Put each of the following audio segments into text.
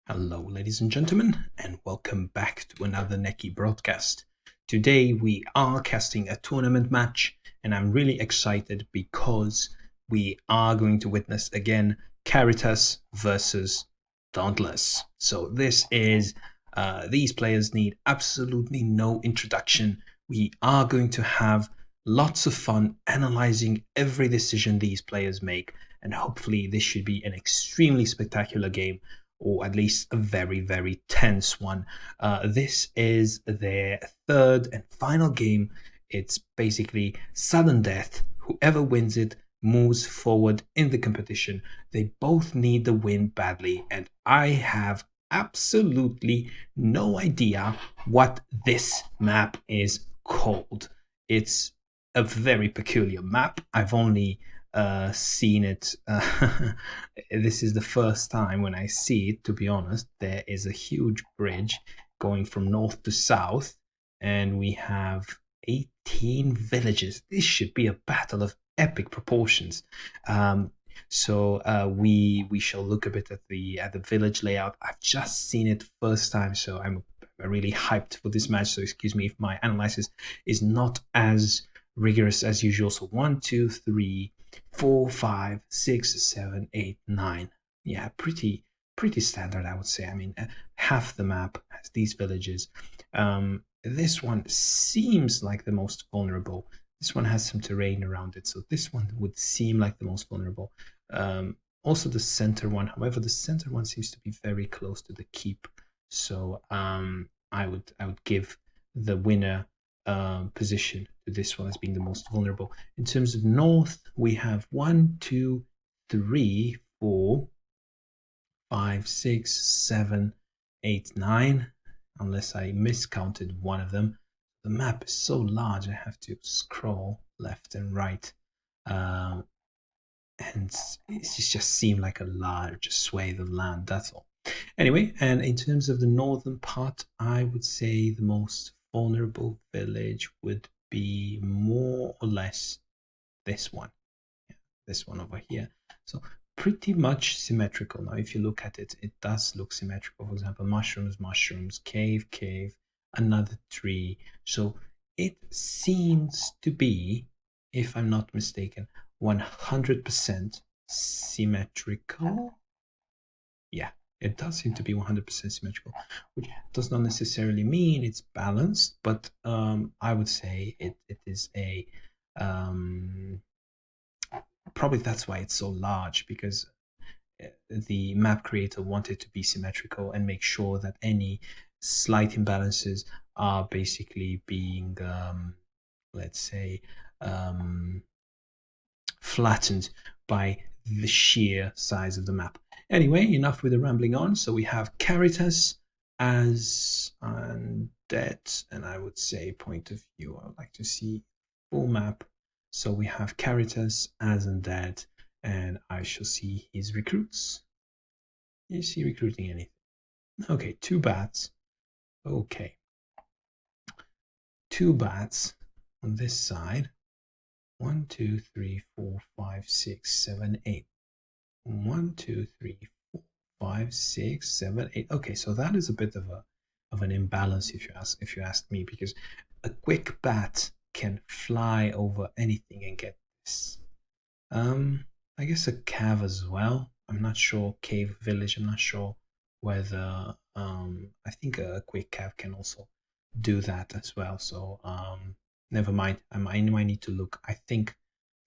Hello, ladies and gentlemen, and welcome back to another Neki broadcast. Today we are casting a tournament match, and I'm really excited because we are going to witness again Caritas versus Dauntless. So these players need absolutely no introduction. We are going to have lots of fun analyzing every decision these players make, and hopefully this should be an extremely spectacular game, or at least a very, very tense one. This is their third and final game. It's basically sudden death. Whoever wins it moves forward in the competition. They both need the win badly, and I have absolutely no idea what this map is called. It's a very peculiar map. I've only seen it. This is the first time when I see it, to be honest. There is a huge bridge going from north to south, and we have 18 villages. This should be a battle of epic proportions. We shall look a bit at the village layout. I've just seen it first time, so I'm really hyped for this match. So excuse me if my analysis is not as rigorous as usual. So 1, 2, 3, 4, 5, 6, 7, 8, 9. Yeah, pretty standard, I would say. I mean, half the map has these villages. This one seems like the most vulnerable. This one has some terrain around it, so this one would seem like the most vulnerable. Also the center one, however, the center one seems to be very close to the keep. So I would give the winner position to this one as being the most vulnerable. In terms of north, we have 1, 2, 3, 4, 5, 6, 7, 8, 9, unless I miscounted one of them. The map is so large, I have to scroll left and right. And it just seemed like a large swathe of land, that's all. Anyway, and in terms of the northern part, I would say the most vulnerable village would be more or less this one. This one over here. So pretty much symmetrical. Now, if you look at it, it does look symmetrical. For example, mushrooms, cave, another tree. So it seems to be, if I'm not mistaken, 100% symmetrical. Yeah, it does seem to be 100% symmetrical, which does not necessarily mean it's balanced, but I would say it is a probably that's why it's so large, because the map creator wanted to be symmetrical and make sure that any slight imbalances are basically being let's say flattened by the sheer size of the map. Anyway, enough with the rambling on. So we have Caritas as undead, and I would say point of view. I would like to see full map. So we have Caritas as undead, and I shall see his recruits. Is he recruiting anything? Okay, 2 bats. Okay. 2 bats on this side. 1, 2, 3, 4, 5, 6, 7, 8. 1, 2, 3, 4, 5, 6, 7, 8. Okay, so that is a bit of an imbalance if you ask me, because a quick bat can fly over anything and get this. I guess a cave as well. I'm not sure. Cave village. I'm not sure whether. I think a quick cave can also do that as well. So never mind. I might need to look. I think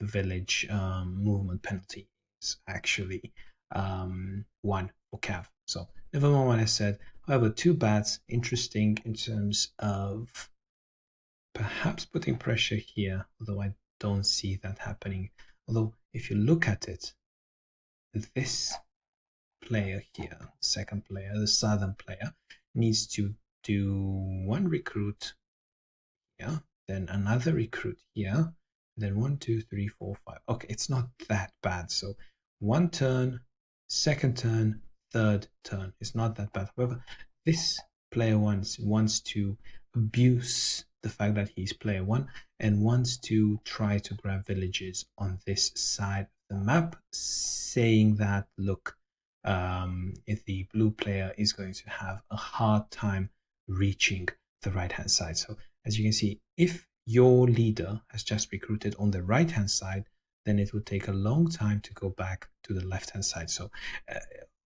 the village movement penalty is actually 1 for cave. So never mind what I said. However, 2 bats, interesting in terms of perhaps putting pressure here, although I don't see that happening. Although if you look at it, this player here, second player, the southern player, needs to do 1 recruit here, then another recruit here, then 1, 2, 3, 4, 5. Okay, it's not that bad. So 1 turn, second turn, third turn. It's not that bad. However, this player wants to abuse the fact that he's player 1 and wants to try to grab villages on this side of the map, saying that, look, if the blue player is going to have a hard time reaching the right hand side. So as you can see, if your leader has just recruited on the right hand side, then it would take a long time to go back to the left hand side. So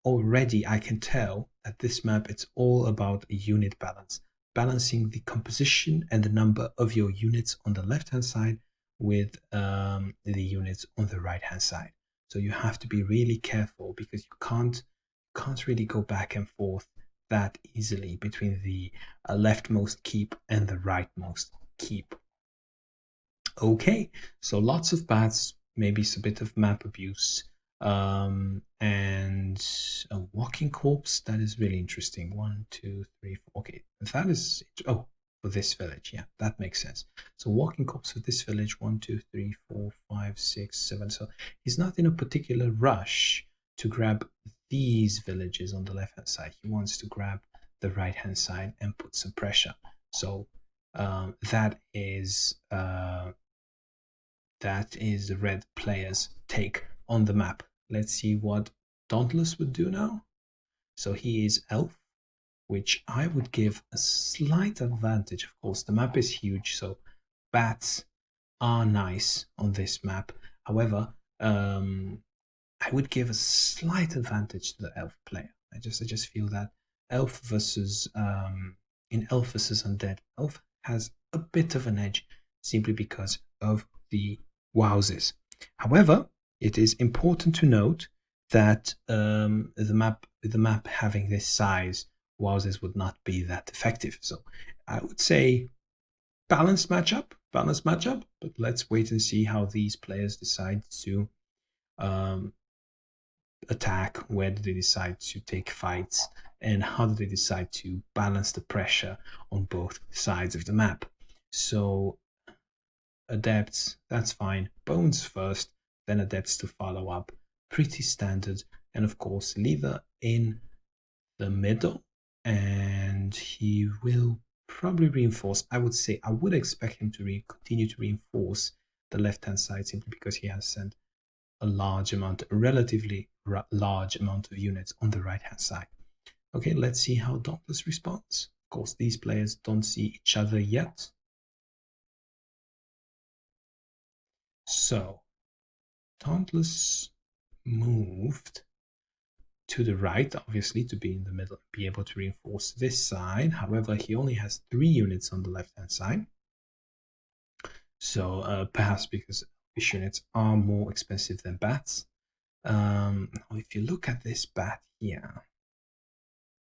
already I can tell that this map, it's all about a unit balance, balancing the composition and the number of your units on the left hand side with the units on the right hand side. So you have to be really careful, because you can't really go back and forth that easily between the leftmost keep and the rightmost keep. Okay, so lots of bats, maybe it's a bit of map abuse, and a walking corpse. That is really interesting. 1, 2, 3, 4. Okay, that is, oh, for this village, yeah, that makes sense. So walking corpse for this village, 1, 2, 3, 4, 5, 6, 7. So he's not in a particular rush to grab these villages on the left hand side. He wants to grab the right hand side and put some pressure. So that is the red player's take on the map. Let's see what Dauntless would do now. So he is elf, which I would give a slight advantage. Of course, the map is huge, so bats are nice on this map. However, I would give a slight advantage to the elf player. I just feel that elf versus in elf versus undead, elf has a bit of an edge simply because of the wowzers. However, it is important to note that the map having this size, wowzers would not be that effective. So I would say balanced matchup, but let's wait and see how these players decide to attack, where do they decide to take fights, and how do they decide to balance the pressure on both sides of the map. So adepts, that's fine. Bones first, then adepts to follow up. Pretty standard. And of course, leader in the middle, and he will probably reinforce. I would say I would expect him to continue to reinforce the left hand side, simply because he has sent a relatively large amount of units on the right hand side. Okay, let's see how Dauntless responds. Of course, these players don't see each other yet. So Dauntless moved to the right, obviously, to be in the middle, be able to reinforce this side. However, he only has 3 units on the left hand side. So perhaps because fish units are more expensive than bats. If you look at this bat here,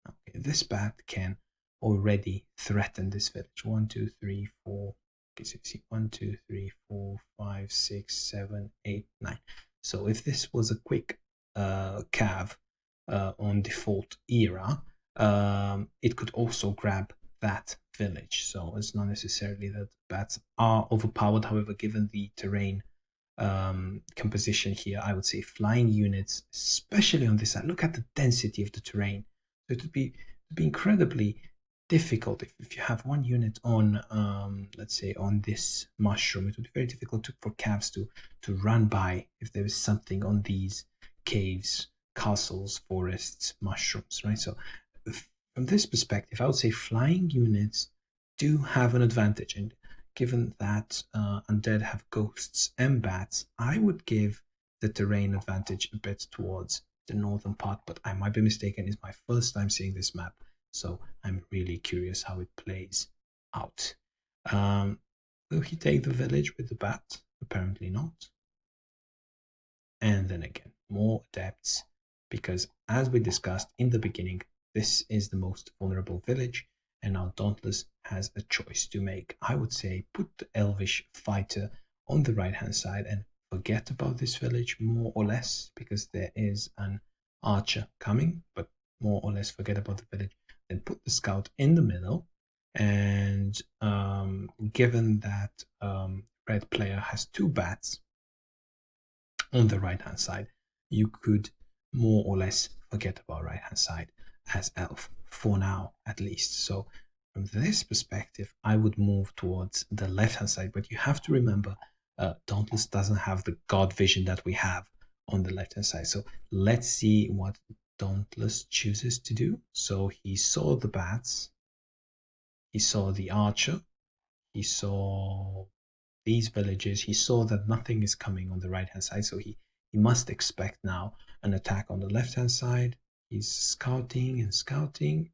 okay, this bat can already threaten this village. 1, 2, 3, 4. Okay, so you see 1, 2, 3, 4, 5, 6, 7, 8, 9. So if this was a quick cav on default era, it could also grab that village. So it's not necessarily that bats are overpowered. However, given the terrain composition here, I would say flying units, especially on this side, look at the density of the terrain. So it would be incredibly difficult if you have 1 unit on, let's say, on this mushroom. It would be very difficult for cavs to run by if there is something on these caves, castles, forests, mushrooms, right? So from this perspective, I would say flying units do have an advantage. And given that undead have ghosts and bats, I would give the terrain advantage a bit towards the northern part, but I might be mistaken. It's my first time seeing this map, so I'm really curious how it plays out. Will he take the village with the bat? Apparently not. And then again, more adepts, because as we discussed in the beginning, this is the most vulnerable village, and now Dauntless has a choice to make. I would say put the elvish fighter on the right hand side and forget about this village more or less, because there is an archer coming, but more or less forget about the village. Then put the scout in the middle, and given that red player has 2 bats on the right hand side, you could more or less forget about right hand side as elf for now, at least. So from this perspective, I would move towards the left hand side, but you have to remember Dauntless doesn't have the god vision that we have on the left hand side. So let's see what Dauntless chooses to do. So he saw the bats, he saw the archer, he saw these villages, he saw that nothing is coming on the right hand side, so he must expect now an attack on the left hand side. He's scouting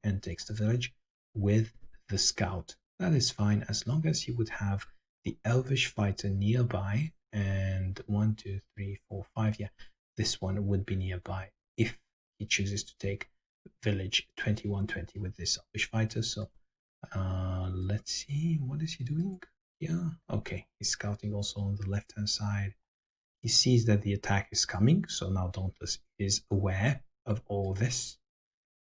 and takes the village with the scout. That is fine as long as he would have the elvish fighter nearby, and 1, 2, 3, 4, 5, yeah, this one would be nearby if he chooses to take village 2120 with this elvish fighter. So let's see, what is he doing? Yeah, okay, he's scouting also on the left hand side. He sees that the attack is coming, so now Dauntless is aware of all this.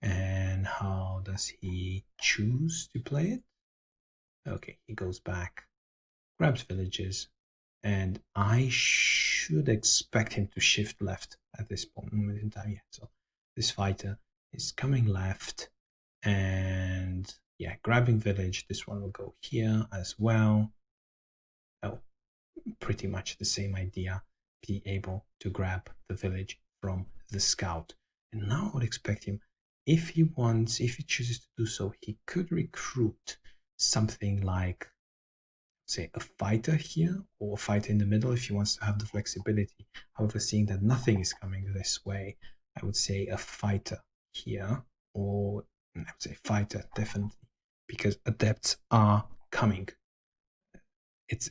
And how does he choose to play it? Okay, he goes back, grabs villages, and I should expect him to shift left at this moment in time. Yeah, so this fighter is coming left, and yeah, grabbing village. This one will go here as well. Oh, pretty much the same idea. Be able to grab the village from the scout. And now I would expect him, if he chooses to do so, he could recruit something like, say, a fighter here or a fighter in the middle if he wants to have the flexibility. However, seeing that nothing is coming this way, I would say a fighter here, or I would say fighter definitely, because adepts are coming. It's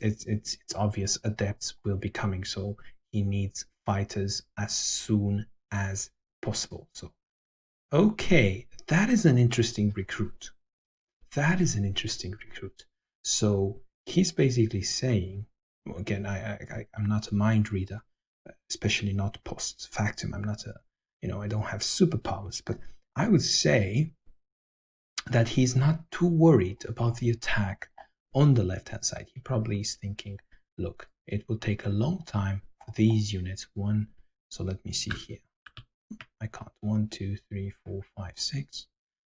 obvious adepts will be coming, so he needs fighters as soon as possible. So okay, that is an interesting recruit. So he's basically saying, well, again, I'm not a mind reader, especially not post factum. I'm not I don't have superpowers, but I would say that he's not too worried about the attack on the left hand side. He probably is thinking, look, it will take a long time for these units. So let me see here. I can't. 1, 2, 3, 4, 5, 6.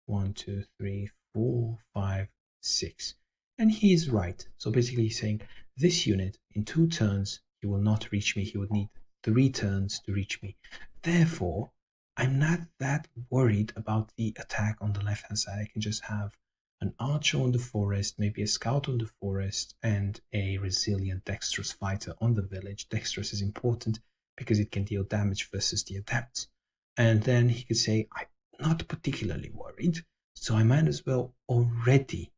1, 2, 3, 4, 5, 6. And he is right. So basically he's saying this unit in 2 turns, he will not reach me. He would need 3 turns to reach me. Therefore, I'm not that worried about the attack on the left hand side. I can just have an archer on the forest, maybe a scout on the forest, and a resilient dexterous fighter on the village. Dexterous is important because it can deal damage versus the adepts. And then he could say, I'm not particularly worried, so I might as well already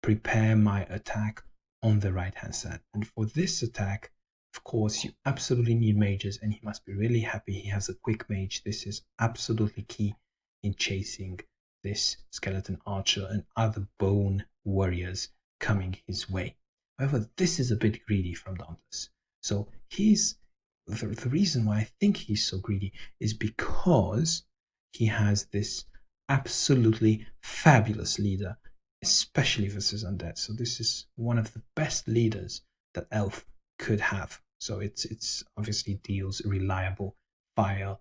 prepare my attack on the right hand side. And for this attack, of course, you absolutely need mages, and he must be really happy he has a quick mage. This is absolutely key in chasing this skeleton archer and other bone warriors coming his way. However, this is a bit greedy from Dauntless. So the reason why I think he's so greedy is because he has this absolutely fabulous leader, especially versus undead. So this is one of the best leaders that elf could have. So it's obviously deals reliable fire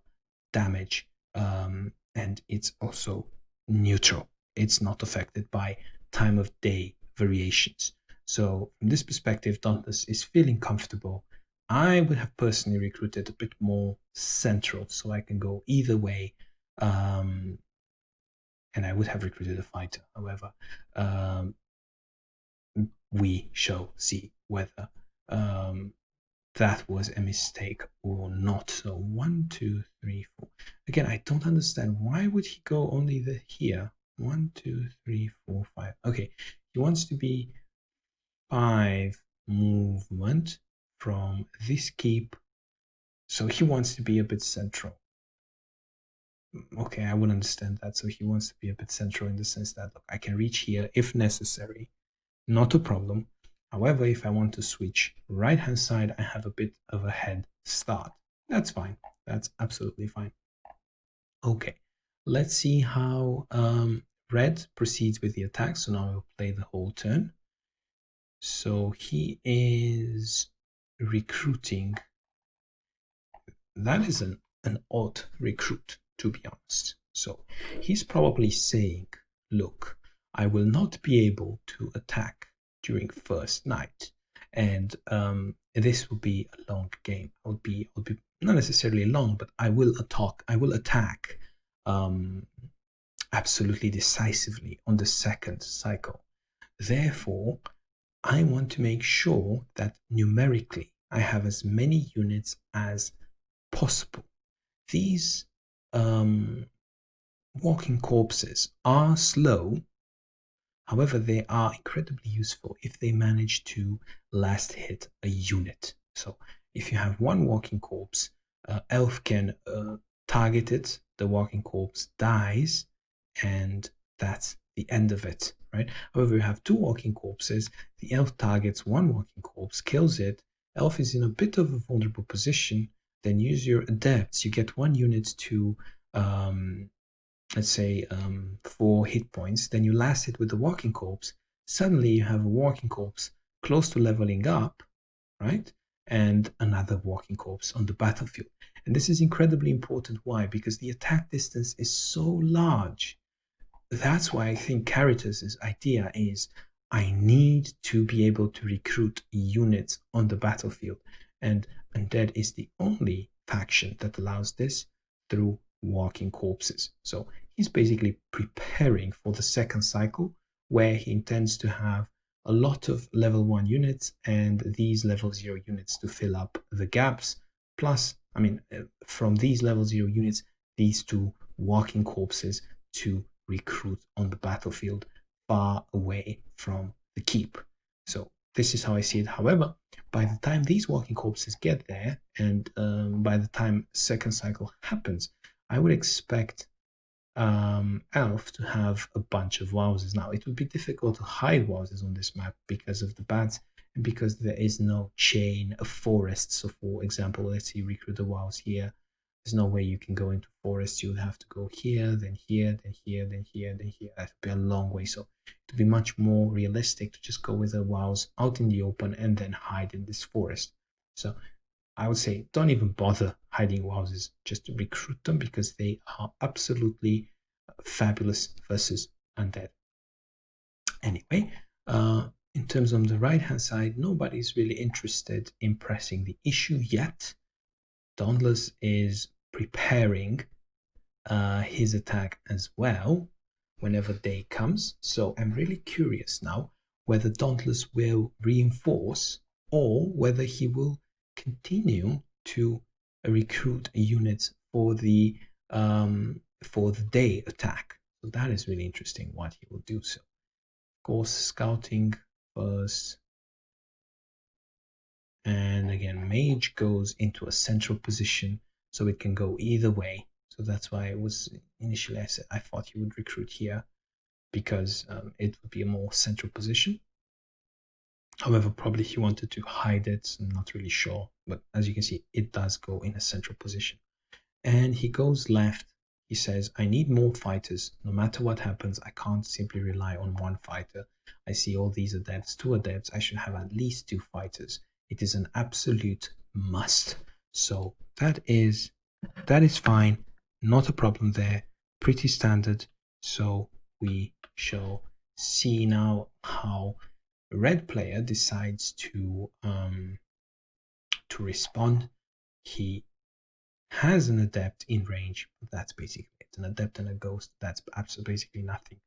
damage, and it's also neutral. It's not affected by time of day variations. So from this perspective, Dauntless is feeling comfortable. I would have personally recruited a bit more central, so I can go either way. And I would have recruited a fighter. However, we shall see whether that was a mistake or not. So 1, 2, 3, 4. Again, I don't understand. Why would he go only here? 1, 2, 3, 4, 5. Okay, he wants to be 5 movement from this keep. So he wants to be a bit central. Okay, I would understand that. So he wants to be a bit central in the sense that, look, I can reach here if necessary. Not a problem. However, if I want to switch right hand side, I have a bit of a head start. That's fine. That's absolutely fine. Okay, let's see how red proceeds with the attack. So now I'll play the whole turn. So he is recruiting. That is an odd recruit, to be honest. So he's probably saying, look, I will not be able to attack during first night, and this will be a long game. I'll be not necessarily long, but I will attack absolutely decisively on the second cycle. Therefore, I want to make sure that numerically I have as many units as possible. These walking corpses are slow. However, they are incredibly useful if they manage to last hit a unit. So if you have one walking corpse, elf can target it, the walking corpse dies, and that's the end of it, right? However, you have two walking corpses, the elf targets one walking corpse, kills it, elf is in a bit of a vulnerable position, then use your adepts, you get one unit to let's say 4 hit points, then you last it with the walking corpse. Suddenly you have a walking corpse close to leveling up, right? And another walking corpse on the battlefield. And this is incredibly important. Why? Because the attack distance is so large. That's why I think Caritas' idea is I need to be able to recruit units on the battlefield. And Undead is the only faction that allows this through walking corpses. So he's basically preparing for the second cycle where he intends to have a lot of level 1 units and these level 0 units to fill up the gaps. Plus, from these level 0 units, these two walking corpses to recruit on the battlefield far away from the keep. So this is how I see it. However, by the time these walking corpses get there and by the time second cycle happens, I would expect elf to have a bunch of wowsers. Now it would be difficult to hide wowsers on this map because of the bats and because there is no chain of forests. So for example, let's say you recruit the wows here, there's no way you can go into forests. You would have to go here, then here, then here, then here, then here. That would be a long way. So it would be much more realistic to just go with the wows out in the open and then hide in this forest. So I would say don't even bother hiding wowsers, just recruit them because they are absolutely fabulous versus undead. Anyway, in terms of the right hand side, nobody's really interested in pressing the issue yet. Dauntless is preparing his attack as well whenever day comes. So I'm really curious now whether Dauntless will reinforce or whether he will continue to recruit units for the day attack. So that is really interesting what he will do. So of course, scouting first. And again, mage goes into a central position, so it can go either way. So that's why it was initially I said I thought he would recruit here because it would be a more central position. However, probably he wanted to hide it. I'm not really sure, but as you can see, it does go in a central position. And he goes left. He says, I need more fighters. No matter what happens, I can't simply rely on one fighter. I see all these adepts, 2 adepts. I should have at least 2 fighters. It is an absolute must. So that is fine. Not a problem there. Pretty standard. So we shall see now how red player decides to respond. He has an adept in range, but that's basically it. An adept and a ghost, that's absolutely basically nothing.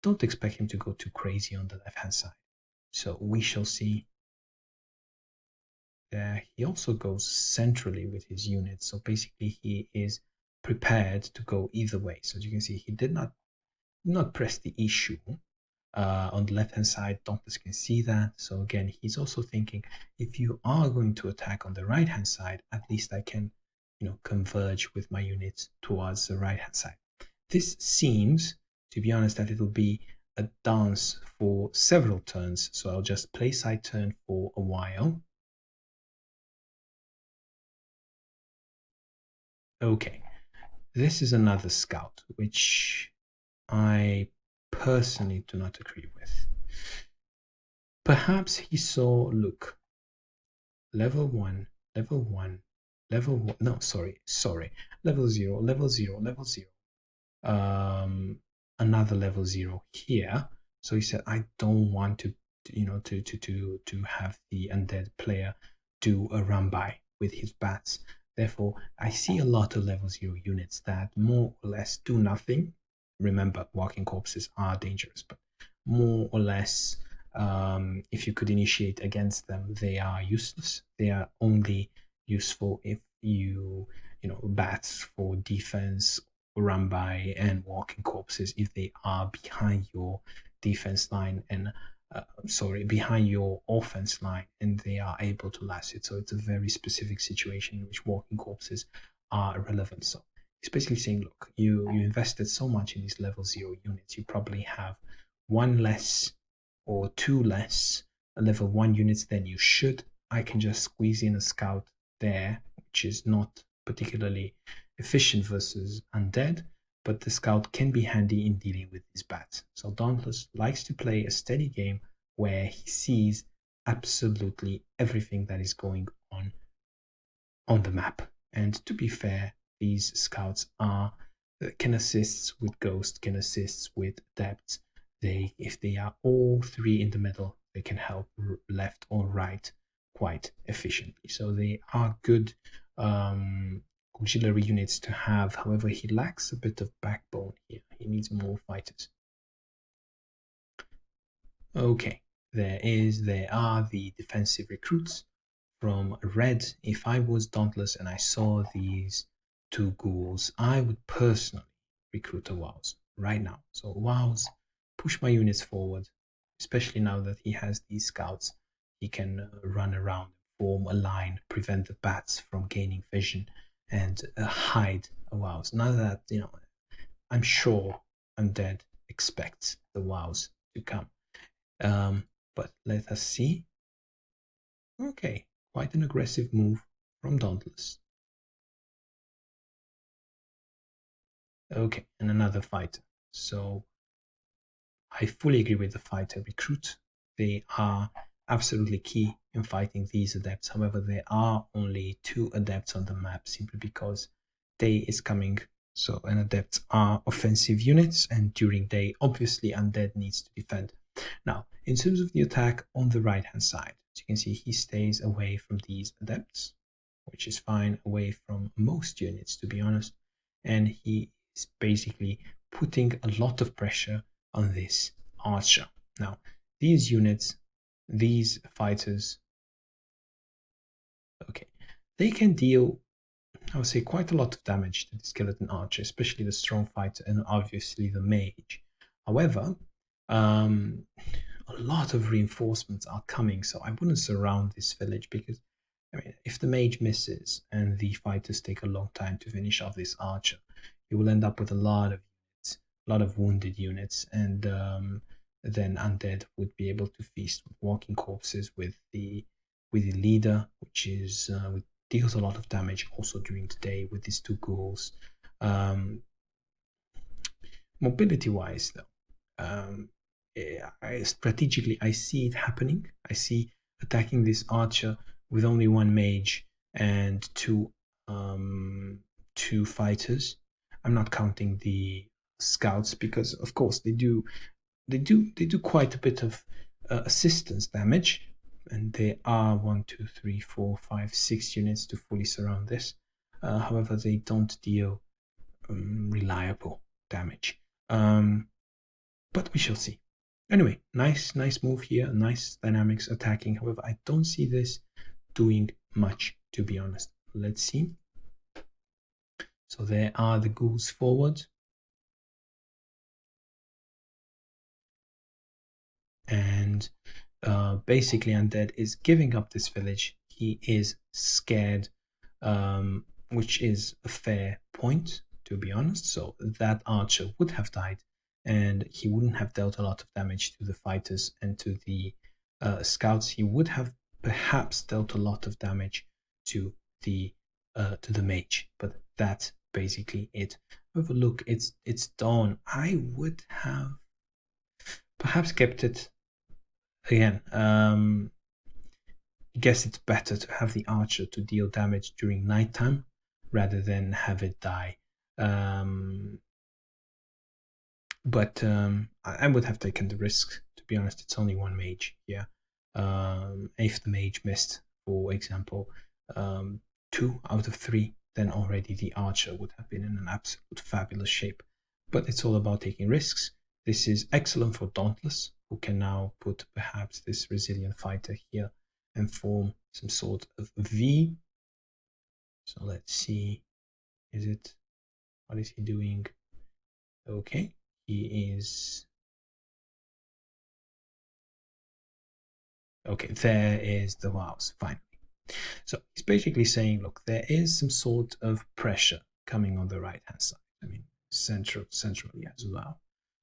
Don't expect him to go too crazy on the left hand side. So we shall see. He also goes centrally with his units. So basically he is prepared to go either way. So as you can see, he did not press the issue on the left hand side. Dauntless can see that. So again, he's also thinking, if you are going to attack on the right hand side, at least I can converge with my units towards the right hand side. This seems, to be honest, that it'll be a dance for several turns. So I'll just play side turn for a while. Okay, this is another scout, which I personally do not agree with. Perhaps he saw, look, level 1, level 1, level 1, no, sorry, level 0, level 0, level 0, another level 0 here. So he said, I don't want to have the undead player do a run by with his bats. Therefore, I see a lot of level 0 units that more or less do nothing. Remember, walking corpses are dangerous, but more or less, if you could initiate against them, they are useless. They are only useful if bats for defense, run by, and walking corpses if they are behind your defense line and behind your offense line, and they are able to last it. So it's a very specific situation in which walking corpses are relevant. So it's basically saying, look, you invested so much in these level 0 units, you probably have one less or two less level 1 units than you should. I can just squeeze in a scout there, which is not particularly efficient versus undead, but the scout can be handy in dealing with these bats. So Dauntless likes to play a steady game where he sees absolutely everything that is going on the map. And to be fair, these scouts can assist with ghost, can assist with depth. If they are all three in the middle, they can help left or right quite efficiently. So they are good auxiliary units to have. However, he lacks a bit of backbone here. He needs more fighters. Okay, there are the defensive recruits from red. If I was Dauntless and I saw these two ghouls, I would personally recruit a Wows right now. So Wows, push my units forward, especially now that he has these scouts. He can run around, form a line, prevent the bats from gaining vision, and hide a Wows. Now that, I'm sure Undead expects the Wows to come. But let us see. Okay, quite an aggressive move from Dauntless. Okay, and another fighter. So I fully agree with the fighter recruit. They are absolutely key in fighting these adepts. However, there are only 2 adepts on the map simply because day is coming. So, and adepts are offensive units, and during day, obviously, undead needs to defend. Now, in terms of the attack on the right hand side, as you can see, he stays away from these adepts, which is fine, away from most units, to be honest. And he is basically putting a lot of pressure on this archer. Now, these units, these fighters, okay, they can deal, I would say, quite a lot of damage to the skeleton archer, especially the strong fighter and obviously the mage. However, a lot of reinforcements are coming, so I wouldn't surround this village because, I mean, if the mage misses and the fighters take a long time to finish off this archer, you will end up with a lot of units, a lot of wounded units, and then undead would be able to feast with walking corpses with the leader, which deals a lot of damage also during the day with these 2 ghouls. Mobility wise, though, strategically, I see it happening. I see attacking this archer with only 1 mage and 2 fighters. I'm not counting the scouts because, of course, they do quite a bit of assistance damage, and there are 1, 2, 3, 4, 5, 6 units to fully surround this. However, they don't deal reliable damage. But we shall see. Anyway, nice move here, nice dynamics attacking. However, I don't see this doing much, to be honest. Let's see. So there are the ghouls forward. And basically Undead is giving up this village. He is scared, which is a fair point, to be honest. So that archer would have died, and he wouldn't have dealt a lot of damage to the fighters and to the scouts. He would have perhaps dealt a lot of damage to the mage, but that's basically it. Have a look. It's dawn. I would have perhaps kept it again. I guess it's better to have the archer to deal damage during nighttime rather than have it die. But I would have taken the risk, to be honest. It's only 1 mage here. If the mage missed, for example, 2 out of 3, then already the archer would have been in an absolute fabulous shape. But it's all about taking risks. This is excellent for Dauntless, who can now put perhaps this resilient fighter here and form some sort of V. So let's see, what is he doing? Okay, he is, okay, there is the wows, finally. So he's basically saying, look, there is some sort of pressure coming on the right hand side. I mean, centrally as well.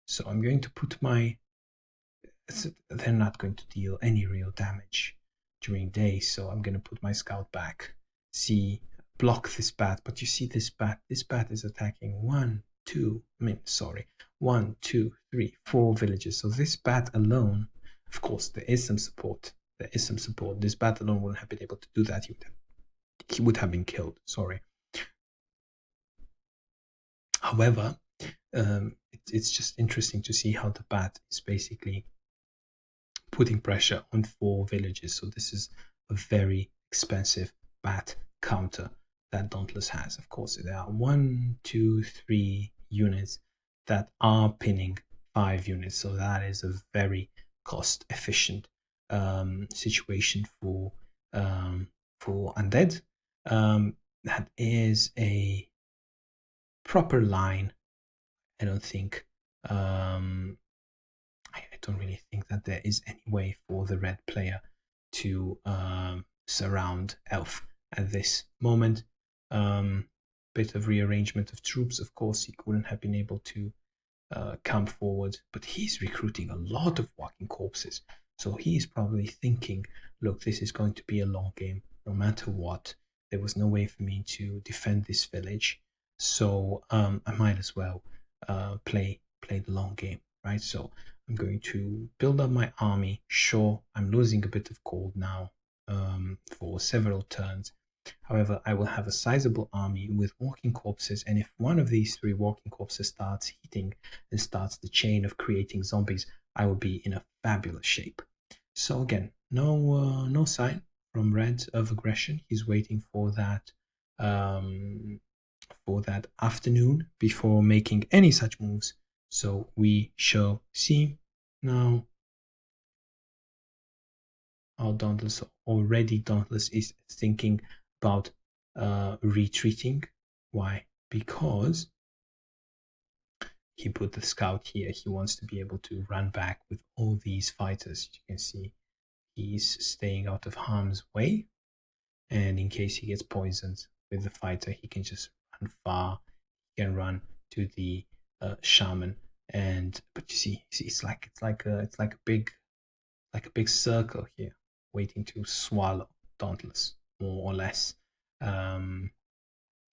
So I'm going to put my, they're not going to deal any real damage during day, so I'm going to put my scout back, see, block this bat. But you see this bat is attacking 1, 2, 4 villages. So this bat alone, of course, there is some support. This bat alone wouldn't have been able to do that. He would have been killed. Sorry. However, it's just interesting to see how the bat is basically putting pressure on 4 villages. So this is a very expensive bat counter that Dauntless has. Of course, there are 1, 2, 3 units that are pinning 5 units. So that is a very cost efficient situation for undead. That is a proper line. I don't think I don't really think that there is any way for the red player to surround Elf at this moment. Bit of rearrangement of troops, of course, he wouldn't have been able to come forward, but he's recruiting a lot of walking corpses. So he's probably thinking, look, this is going to be a long game, no matter what. There was no way for me to defend this village, so I might as well play the long game, right? So I'm going to build up my army. Sure, I'm losing a bit of gold now for several turns. However, I will have a sizable army with walking corpses, and if one of these 3 walking corpses starts hitting and starts the chain of creating zombies, I will be in a fabulous shape. So again, no sign from Red of aggression. He's waiting for that afternoon before making any such moves. So we shall see now. Our Dauntless is thinking about retreating. Why? Because he put the scout here. He wants to be able to run back with all these fighters. You can see he's staying out of harm's way, and in case he gets poisoned with the fighter, he can just run far. He can run to the shaman, but you see, it's like a big circle here, waiting to swallow Dauntless, more or less,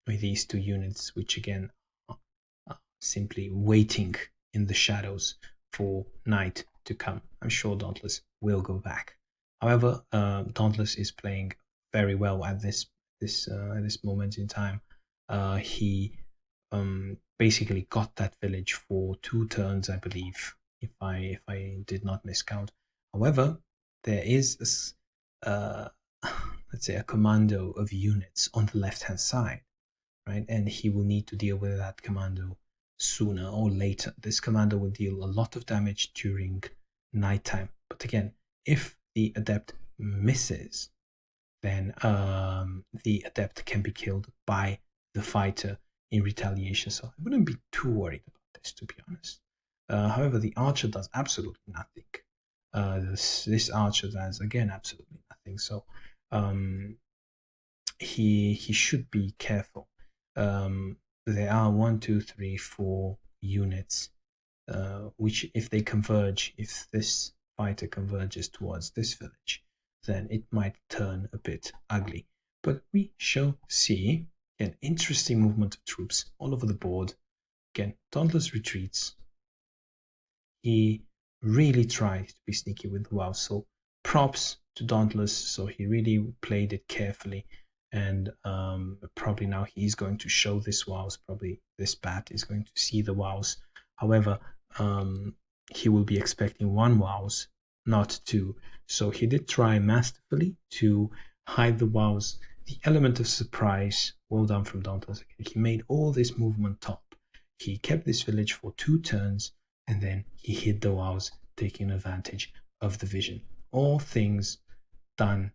with these 2 units, which again are simply waiting in the shadows for night to come. I'm sure Dauntless will go back. However, Dauntless is playing very well at this moment in time. He basically got that village for 2 turns, I believe, if I did not miscount. However, there is let's say a commando of units on the left hand side, right? And he will need to deal with that commando sooner or later. This commando will deal a lot of damage during nighttime. But again, if the adept misses, then the adept can be killed by the fighter in retaliation. So I wouldn't be too worried about this, to be honest. However, the archer does absolutely nothing. This archer does, again, absolutely nothing. So he should be careful. There are 1, 2, 3, 4 units, which if they converge, if this fighter converges towards this village, then it might turn a bit ugly. But we shall see. An interesting movement of troops all over the board. Again, Dauntless retreats. He really tried to be sneaky with the WoW, so props to Dauntless. So he really played it carefully, and probably now he's going to show this WoWs. Probably this bat is going to see the WoWs. However, he will be expecting 1 WoWs, not 2. So he did try masterfully to hide the WoWs the element of surprise, well done from Dauntless. He made all this movement top. He kept this village for 2 turns, and then he hit the wows, taking advantage of the vision. All things done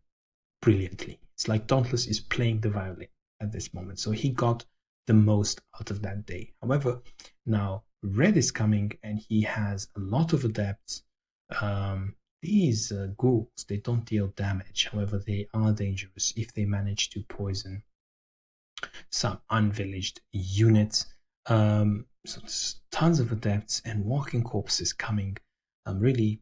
brilliantly. It's like Dauntless is playing the violin at this moment. So he got the most out of that day. However, now Red is coming and he has a lot of adepts. These ghouls, they don't deal damage. However, they are dangerous if they manage to poison some unvillaged units. So tons of adepts and walking corpses coming. I'm really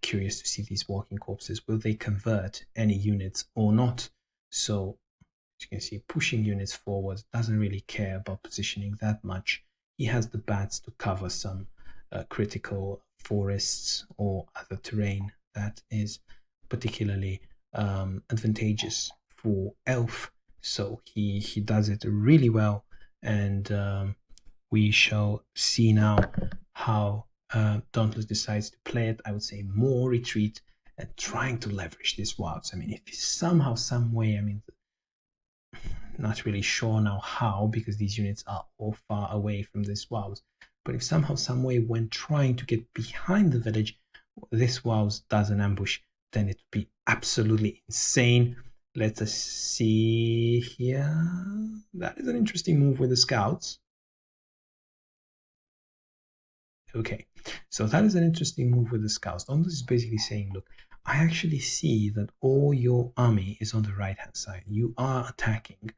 curious to see these walking corpses. Will they convert any units or not? So as you can see, pushing units forward, doesn't really care about positioning that much. He has the bats to cover some critical forests or other terrain that is particularly advantageous for Elf. So he does it really well, and we shall see now how Dauntless decides to play it. I would say more retreat and trying to leverage these wilds. I mean, if somehow, some way, I mean, not really sure now how, because these units are all far away from this wows. But if somehow, some way, when trying to get behind the village, this wows does an ambush, then it would be absolutely insane. Let us see here. That is an interesting move with the scouts. Okay, so that is an interesting move with the scouts. Dauntless is basically saying, look, I actually see that all your army is on the right-hand side. You are attacking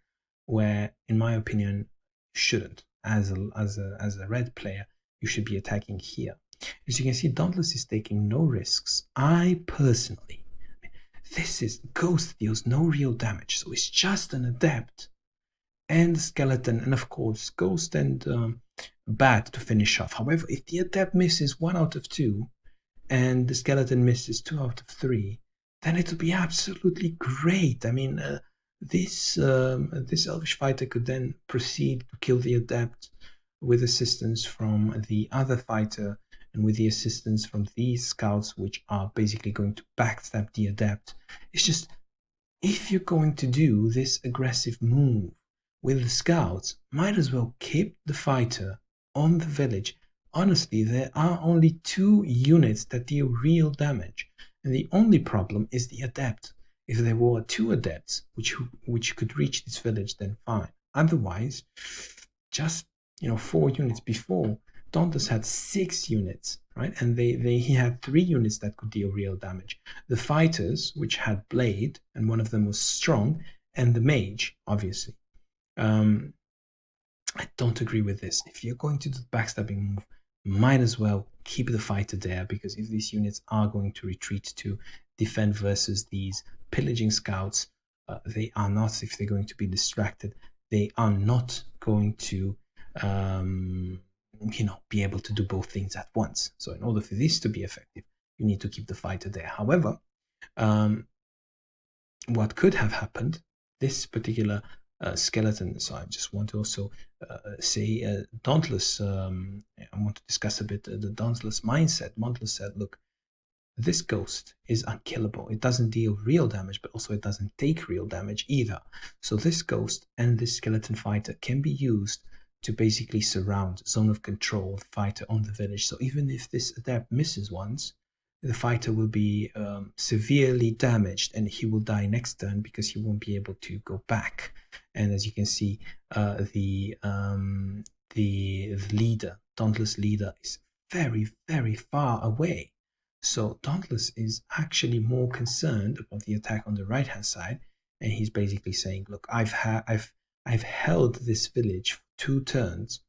where, in my opinion, shouldn't. As a red player, you should be attacking here. As you can see, Dauntless is taking no risks. I personally, this is Ghost deals no real damage, so it's just an adept and skeleton, and of course Ghost and Bat to finish off. However, if the adept misses 1 out of 2 and the skeleton misses 2 out of 3, then it would be absolutely great. I mean, this elvish fighter could then proceed to kill the adept with assistance from the other fighter and with the assistance from these scouts, which are basically going to backstab the adept. It's just, if you're going to do this aggressive move with the scouts, might as well keep the fighter on the village. Honestly, there are only 2 units that deal real damage, and the only problem is the adept. If there were 2 adepts which could reach this village, then fine. Otherwise, just 4 units before, Dauntless had 6 units, right? And he had 3 units that could deal real damage. The fighters, which had blade, and one of them was strong, and the mage, obviously. I don't agree with this. If you're going to do the backstabbing move, might as well keep the fighter there, because if these units are going to retreat to defend versus these pillaging scouts, they are not, if they're going to be distracted, they are not going to be able to do both things at once. So in order for this to be effective, you need to keep the fighter there. However, what could have happened, this particular skeleton, so I just want to also say Dauntless, I want to discuss a bit the Dauntless mindset. Dauntless said, look, this ghost is unkillable. It doesn't deal real damage, but also it doesn't take real damage either. So this ghost and this skeleton fighter can be used to basically surround, zone of control the fighter on the village. So even if this adept misses once, the fighter will be severely damaged and he will die next turn because he won't be able to go back. And as you can see, the leader, Dauntless leader, is very, very far away. So Dauntless is actually more concerned about the attack on the right hand side, and he's basically saying, look, I've held this village for 2 turns.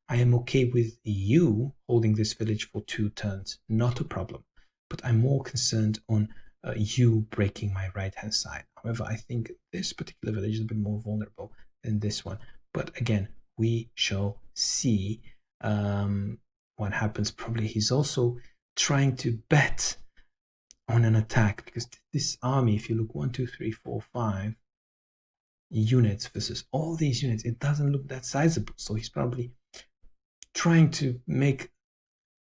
I am okay with you holding this village for 2 turns, not a problem. But I'm more concerned on you breaking my right hand side. However, I think this particular village is a bit more vulnerable than this one. But again, we shall see what happens. Probably he's also trying to bet on an attack, because this army, if you look 1, 2, 3, 4, 5 units versus all these units, it doesn't look that sizable. So he's probably trying to make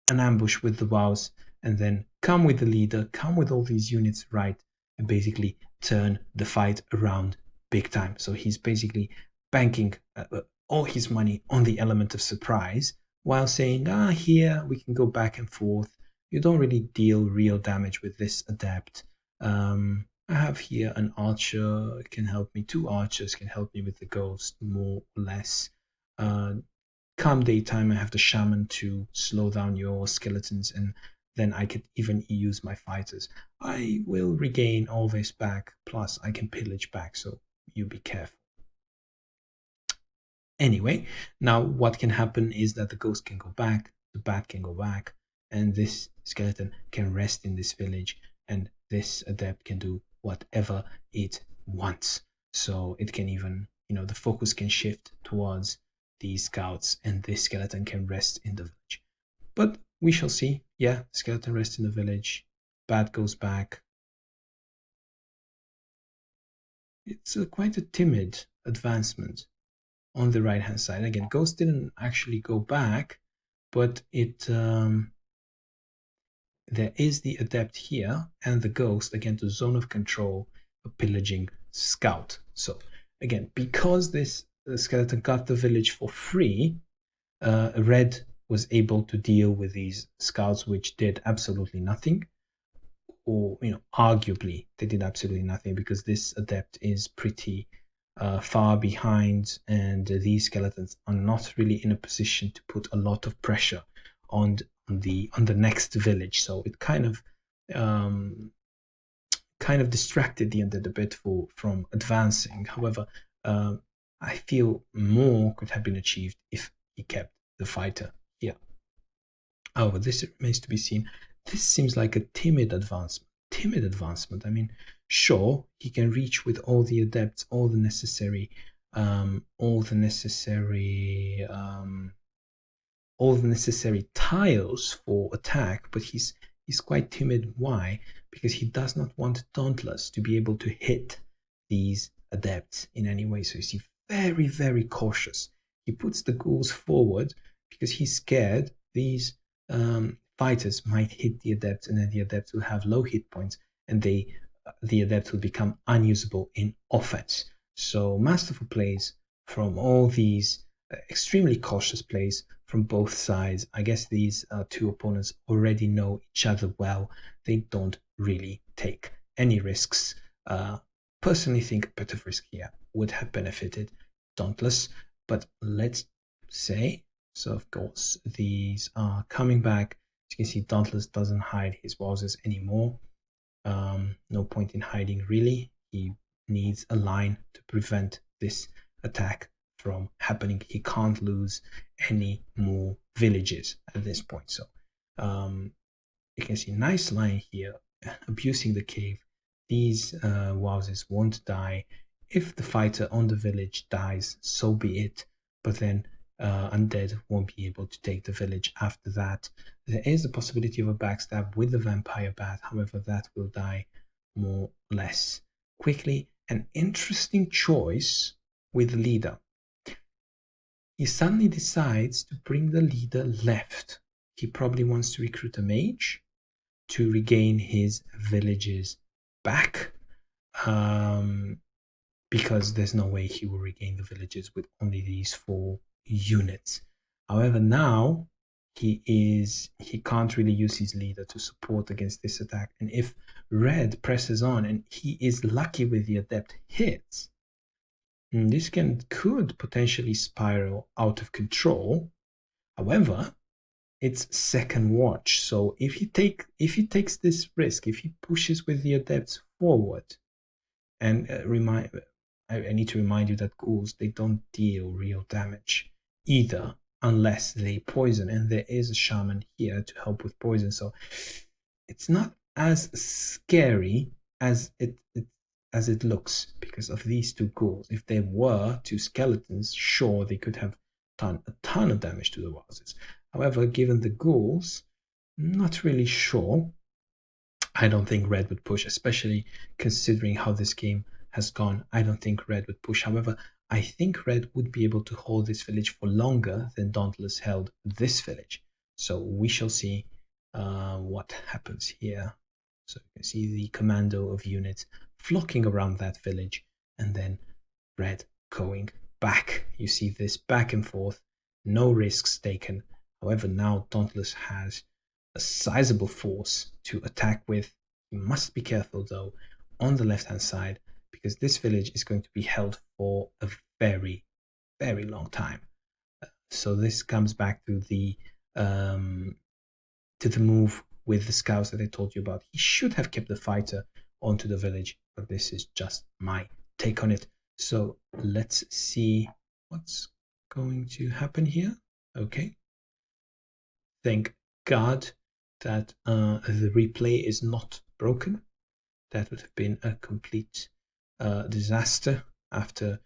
an ambush with the wows and then come with the leader, come with all these units right, and basically turn the fight around big time. So he's basically banking all his money on the element of surprise while saying, here we can go back and forth. You don't really deal real damage with this adept. I have here an archer, it can help me. 2 archers can help me with the ghost, more or less. Come daytime, I have the shaman to slow down your skeletons, and then I could even use my fighters. I will regain all this back, plus I can pillage back, so you be careful. Anyway, now what can happen is that the ghost can go back, the bat can go back, and this skeleton can rest in this village, and this adept can do whatever it wants. So it can even, the focus can shift towards these scouts, and this skeleton can rest in the village. But we shall see. Yeah, skeleton rests in the village, bat goes back. It's quite a timid advancement on the right hand side. Again, ghost didn't actually go back, but there is the adept here and the ghost, again, to zone of control a pillaging scout. So again, because this skeleton got the village for free, Red was able to deal with these scouts, which did absolutely nothing. Or, arguably they did absolutely nothing, because this adept is pretty far behind, and these skeletons are not really in a position to put a lot of pressure on the next village. So it kind of distracted the undead a bit from advancing. However, I feel more could have been achieved if he kept the fighter here. However, this remains to be seen. This seems like a timid advancement. I mean, sure, he can reach with all the adepts, all the necessary tiles for attack, but he's quite timid. Why? Because he does not want Dauntless to be able to hit these adepts in any way. So he's very, very cautious. He puts the ghouls forward because he's scared these fighters might hit the adepts, and then the adepts will have low hit points, and the adepts will become unusable in offense. So masterful plays from all these, extremely cautious plays from both sides. I guess these two opponents already know each other well. They don't really take any risks. Personally think a bit of risk here would have benefited Dauntless, but let's say, so of course these are coming back. As you can see, Dauntless doesn't hide his wowzers anymore. No point in hiding, really. He needs a line to prevent this attack from happening. He can't lose any more villages at this point. So you can see nice line here, abusing the cave. These wowzers won't die. If the fighter on the village dies, so be it. But then undead won't be able to take the village after that. There is a possibility of a backstab with the vampire bat. However, that will die more or less quickly. An interesting choice with the leader. He suddenly decides to bring the leader left. He probably wants to recruit a mage to regain his villages back, because there's no way he will regain the villages with only these 4 units. However, now he can't really use his leader to support against this attack. And if Red presses on and he is lucky with the adept hits, this could potentially spiral out of control. However, it's second watch. So if he takes this risk, if he pushes with the adepts forward, and I need to remind you that ghouls, they don't deal real damage either unless they poison, and there is a shaman here to help with poison. So it's not as scary as it looks because of these 2 ghouls. If there were 2 skeletons, sure, they could have done a ton of damage to the wowzers. However, given the ghouls, not really sure. I don't think Red would push, especially considering how this game has gone. I don't think Red would push. However, I think Red would be able to hold this village for longer than Dauntless held this village. So we shall see what happens here. So you can see the commando of units flocking around that village, and then red going back. You see this back and forth, no risks taken. However, now Dauntless has a sizable force to attack with. You must be careful though on the left hand side, because this village is going to be held for a very, very long time. So this comes back to the move with the scouts that I told you about. He should have kept the fighter onto the village, but this is just my take on it. So let's see what's going to happen here. Okay. Thank God that the replay is not broken. That would have been a complete disaster after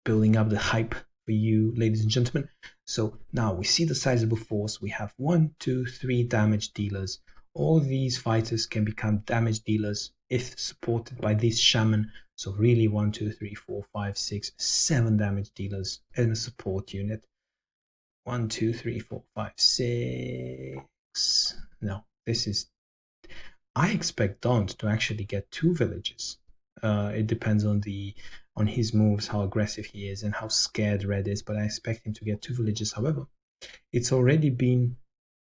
building up the hype for you, ladies and gentlemen. So now we see the sizable force. We have 1, 2, 3 damage dealers. All these fighters can become damage dealers if supported by this shaman. So really 1, 2, 3, 4, 5, 6, 7 damage dealers in a support unit. 1, 2, 3, 4, 5, 6. No, this is. I expect Daunt to actually get 2 villages. It depends on his moves, how aggressive he is, and how scared Red is. But I expect him to get 2 villages. However, it's already been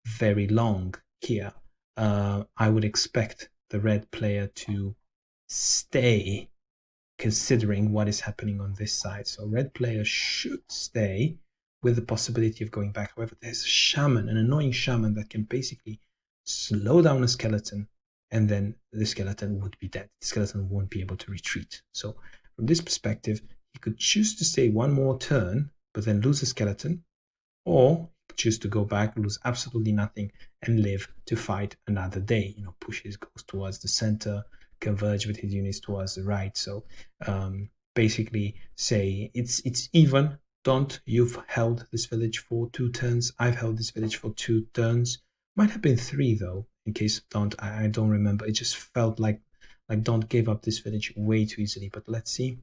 very long here. I would expect the Red player to stay, considering what is happening on this side. So Red player should stay with the possibility of going back. However, there's a shaman, an annoying shaman that can basically slow down a skeleton, and then the skeleton would be dead. The skeleton won't be able to retreat. So from this perspective, he could choose to stay one more turn, but then lose a skeleton, or he could choose to go back, lose absolutely nothing, and live to fight another day. Push his ghost towards the center, converge with his units towards the right. So basically say it's even. Don't, you've held this village for 2 turns. I've held this village for 2 turns. Might have been 3 though, in case of Don't. I don't remember. It just felt like Don't gave up this village way too easily. But let's see.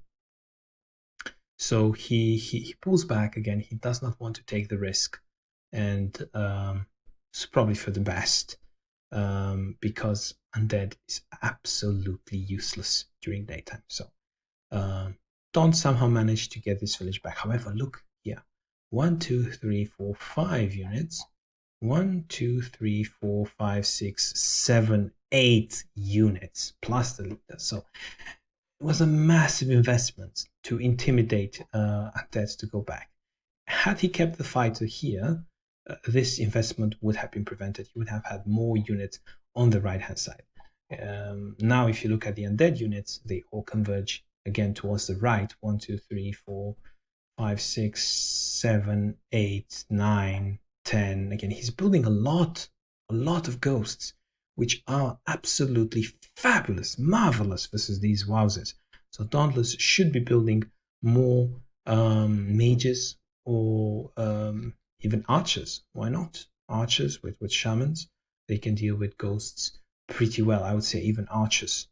So he pulls back again. He does not want to take the risk, and it's probably for the best, because undead is absolutely useless during daytime. So Don't somehow manage to get this village back. However, look here. 1, 2, 3, 4, 5 units. 1, 2, 3, 4, 5, 6, 7, 8 units plus the leader. So it was a massive investment to intimidate undead to go back. Had he kept the fighter here, this investment would have been prevented. He would have had more units on the right hand side. Now, if you look at the undead units, they all converge again towards the right. 1, 2, 3, 4, 5, 6, 7, 8, 9, 10. Again, he's building a lot of ghosts, which are absolutely fabulous, marvelous versus these wowzers. So Dauntless should be building more mages or even archers. Why not? Archers with shamans, they can deal with ghosts pretty well. I would say even archers,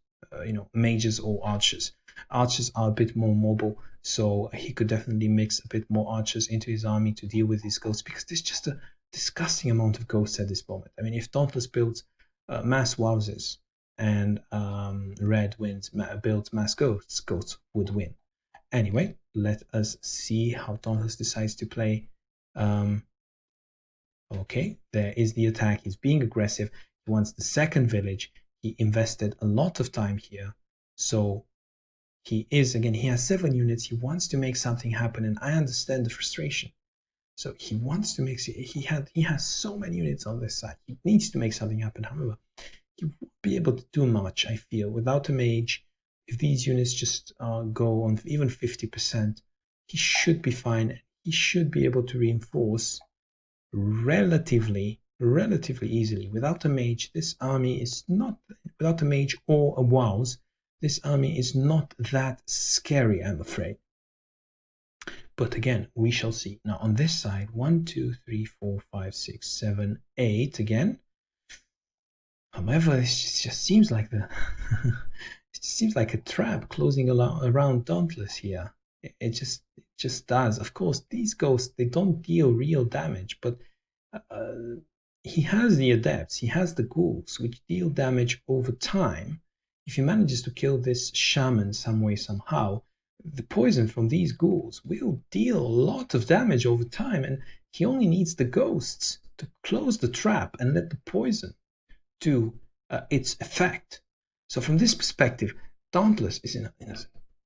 mages or archers. Archers are a bit more mobile, so he could definitely mix a bit more archers into his army to deal with these ghosts, because there's just a disgusting amount of ghosts at this moment. I mean, if Dauntless builds mass wowzers and Red builds mass ghosts, ghosts would win. Anyway, let us see how Dauntless decides to play. Okay, there is the attack. He's being aggressive. He wants the second village. He invested a lot of time here. So he has 7 units. He wants to make something happen, and I understand the frustration. So he wants to make, he has so many units on this side. He needs to make something happen. However, he won't be able to do much, I feel, without a mage. If these units just go on even 50%, he should be fine. He should be able to reinforce relatively easily. Without a mage, this army is not, without a mage or a wows, this army is not that scary, I'm afraid. But again, we shall see. Now on this side, 1, 2, 3, 4, 5, 6, 7, 8 again. However, it just seems like it just seems like a trap closing around Dauntless here. It just does. Of course, these ghosts, they don't deal real damage, but he has the adepts, he has the ghouls, which deal damage over time. If he manages to kill this shaman some way, somehow, the poison from these ghouls will deal a lot of damage over time, and he only needs the ghosts to close the trap and let the poison do its effect. So from this perspective, Dauntless is in a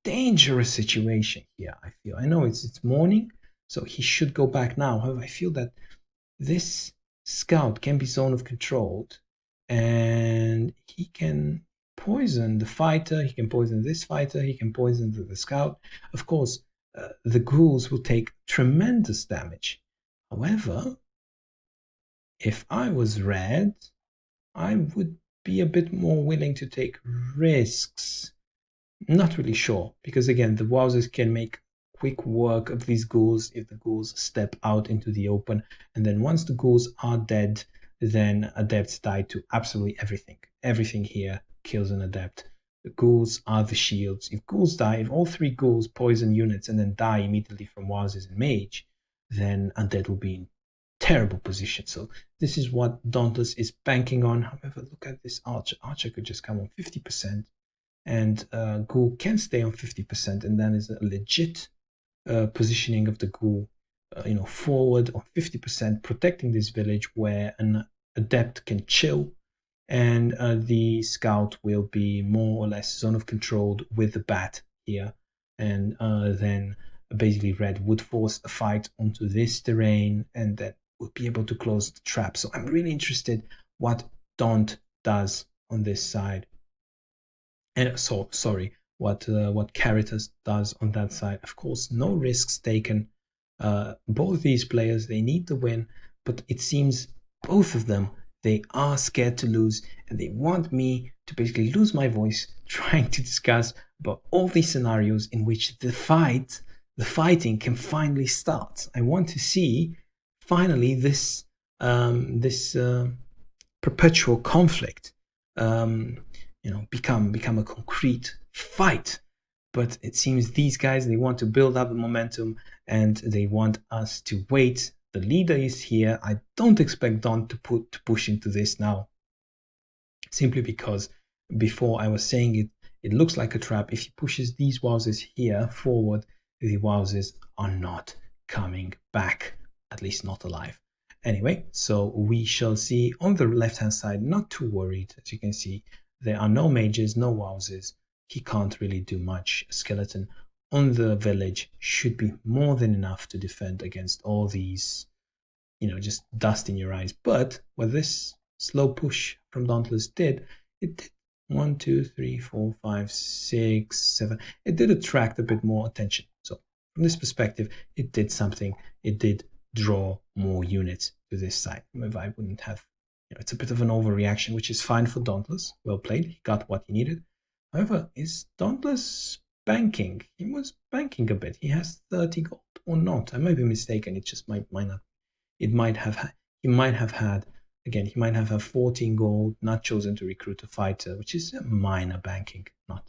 dangerous situation here, I feel. I know it's morning, so he should go back now. However, I feel that this scout can be zone of controlled, and he can poison the fighter, he can poison this fighter, he can poison the scout. Of course, the ghouls will take tremendous damage. However, if I was red, I would be a bit more willing to take risks. Not really sure, because again, the wowzers can make quick work of these ghouls if the ghouls step out into the open. And then once the ghouls are dead, then adepts die to absolutely everything. Everything here kills an adept. The ghouls are the shields. If ghouls die, if all 3 ghouls poison units and then die immediately from wowzers and mage, then undead will be in terrible position. So this is what Dauntless is banking on. However, look at this Archer. Archer could just come on 50%. And Ghoul can stay on 50%, and that is a legit positioning of the Ghoul, forward on 50%, protecting this village where an adept can chill, and the scout will be more or less zone of controlled with the bat here, and then basically red would force a fight onto this terrain, and that would be able to close the trap. So I'm really interested what Daunt does on this side. And what Caritas does on that side. Of course, no risks taken. Both these players, they need to win, but it seems both of them, they are scared to lose, and they want me to basically lose my voice trying to discuss about all these scenarios in which the fighting can finally start. I want to see finally this perpetual conflict become a concrete fight. But it seems these guys, they want to build up the momentum, and they want us to wait. The leader is here. I don't expect Don to push into this now, simply because before I was saying it looks like a trap. If he pushes these wowzers here forward, the wowzers are not coming back, at least not alive. Anyway, so we shall see on the left-hand side. Not too worried, as you can see. There are no mages, no wowzers. He can't really do much. A skeleton on the village should be more than enough to defend against all these, just dust in your eyes. But what this slow push from Dauntless did, it did 1, 2, 3, 4, 5, 6, 7. It did attract a bit more attention. So from this perspective, it did something. It did draw more units to this side. If I wouldn't have, it's a bit of an overreaction, which is fine for Dauntless. Well played. He got what he needed. However, is Dauntless banking? He was banking a bit. He has 30 gold or not. I might be mistaken. It just might not. It might have. He might have had. Again, he might have 14 gold, not chosen to recruit a fighter, which is a minor banking, not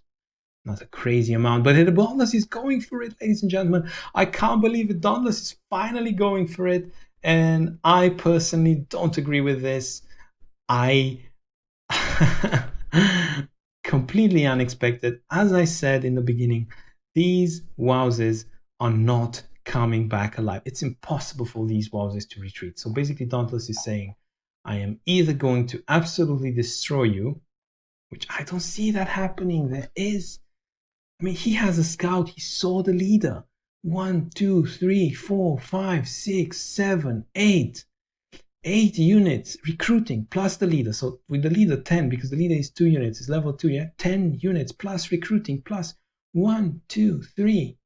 a crazy amount. But Dauntless is going for it, ladies and gentlemen. I can't believe it. Dauntless is finally going for it, and I personally don't agree with this. I completely unexpected. As I said in the beginning, these wowzers are not coming back alive. It's impossible for these wowzers to retreat. So basically, Dauntless is saying, I am either going to absolutely destroy you, which I don't see that happening. He has a scout. He saw the leader. 1, 2, 3, 4, 5, 6, 7, 8. 8 units recruiting plus the leader. So with the leader 10, because the leader is 2 units, is level 2, yeah? 10 units plus recruiting plus 1, 2, 3,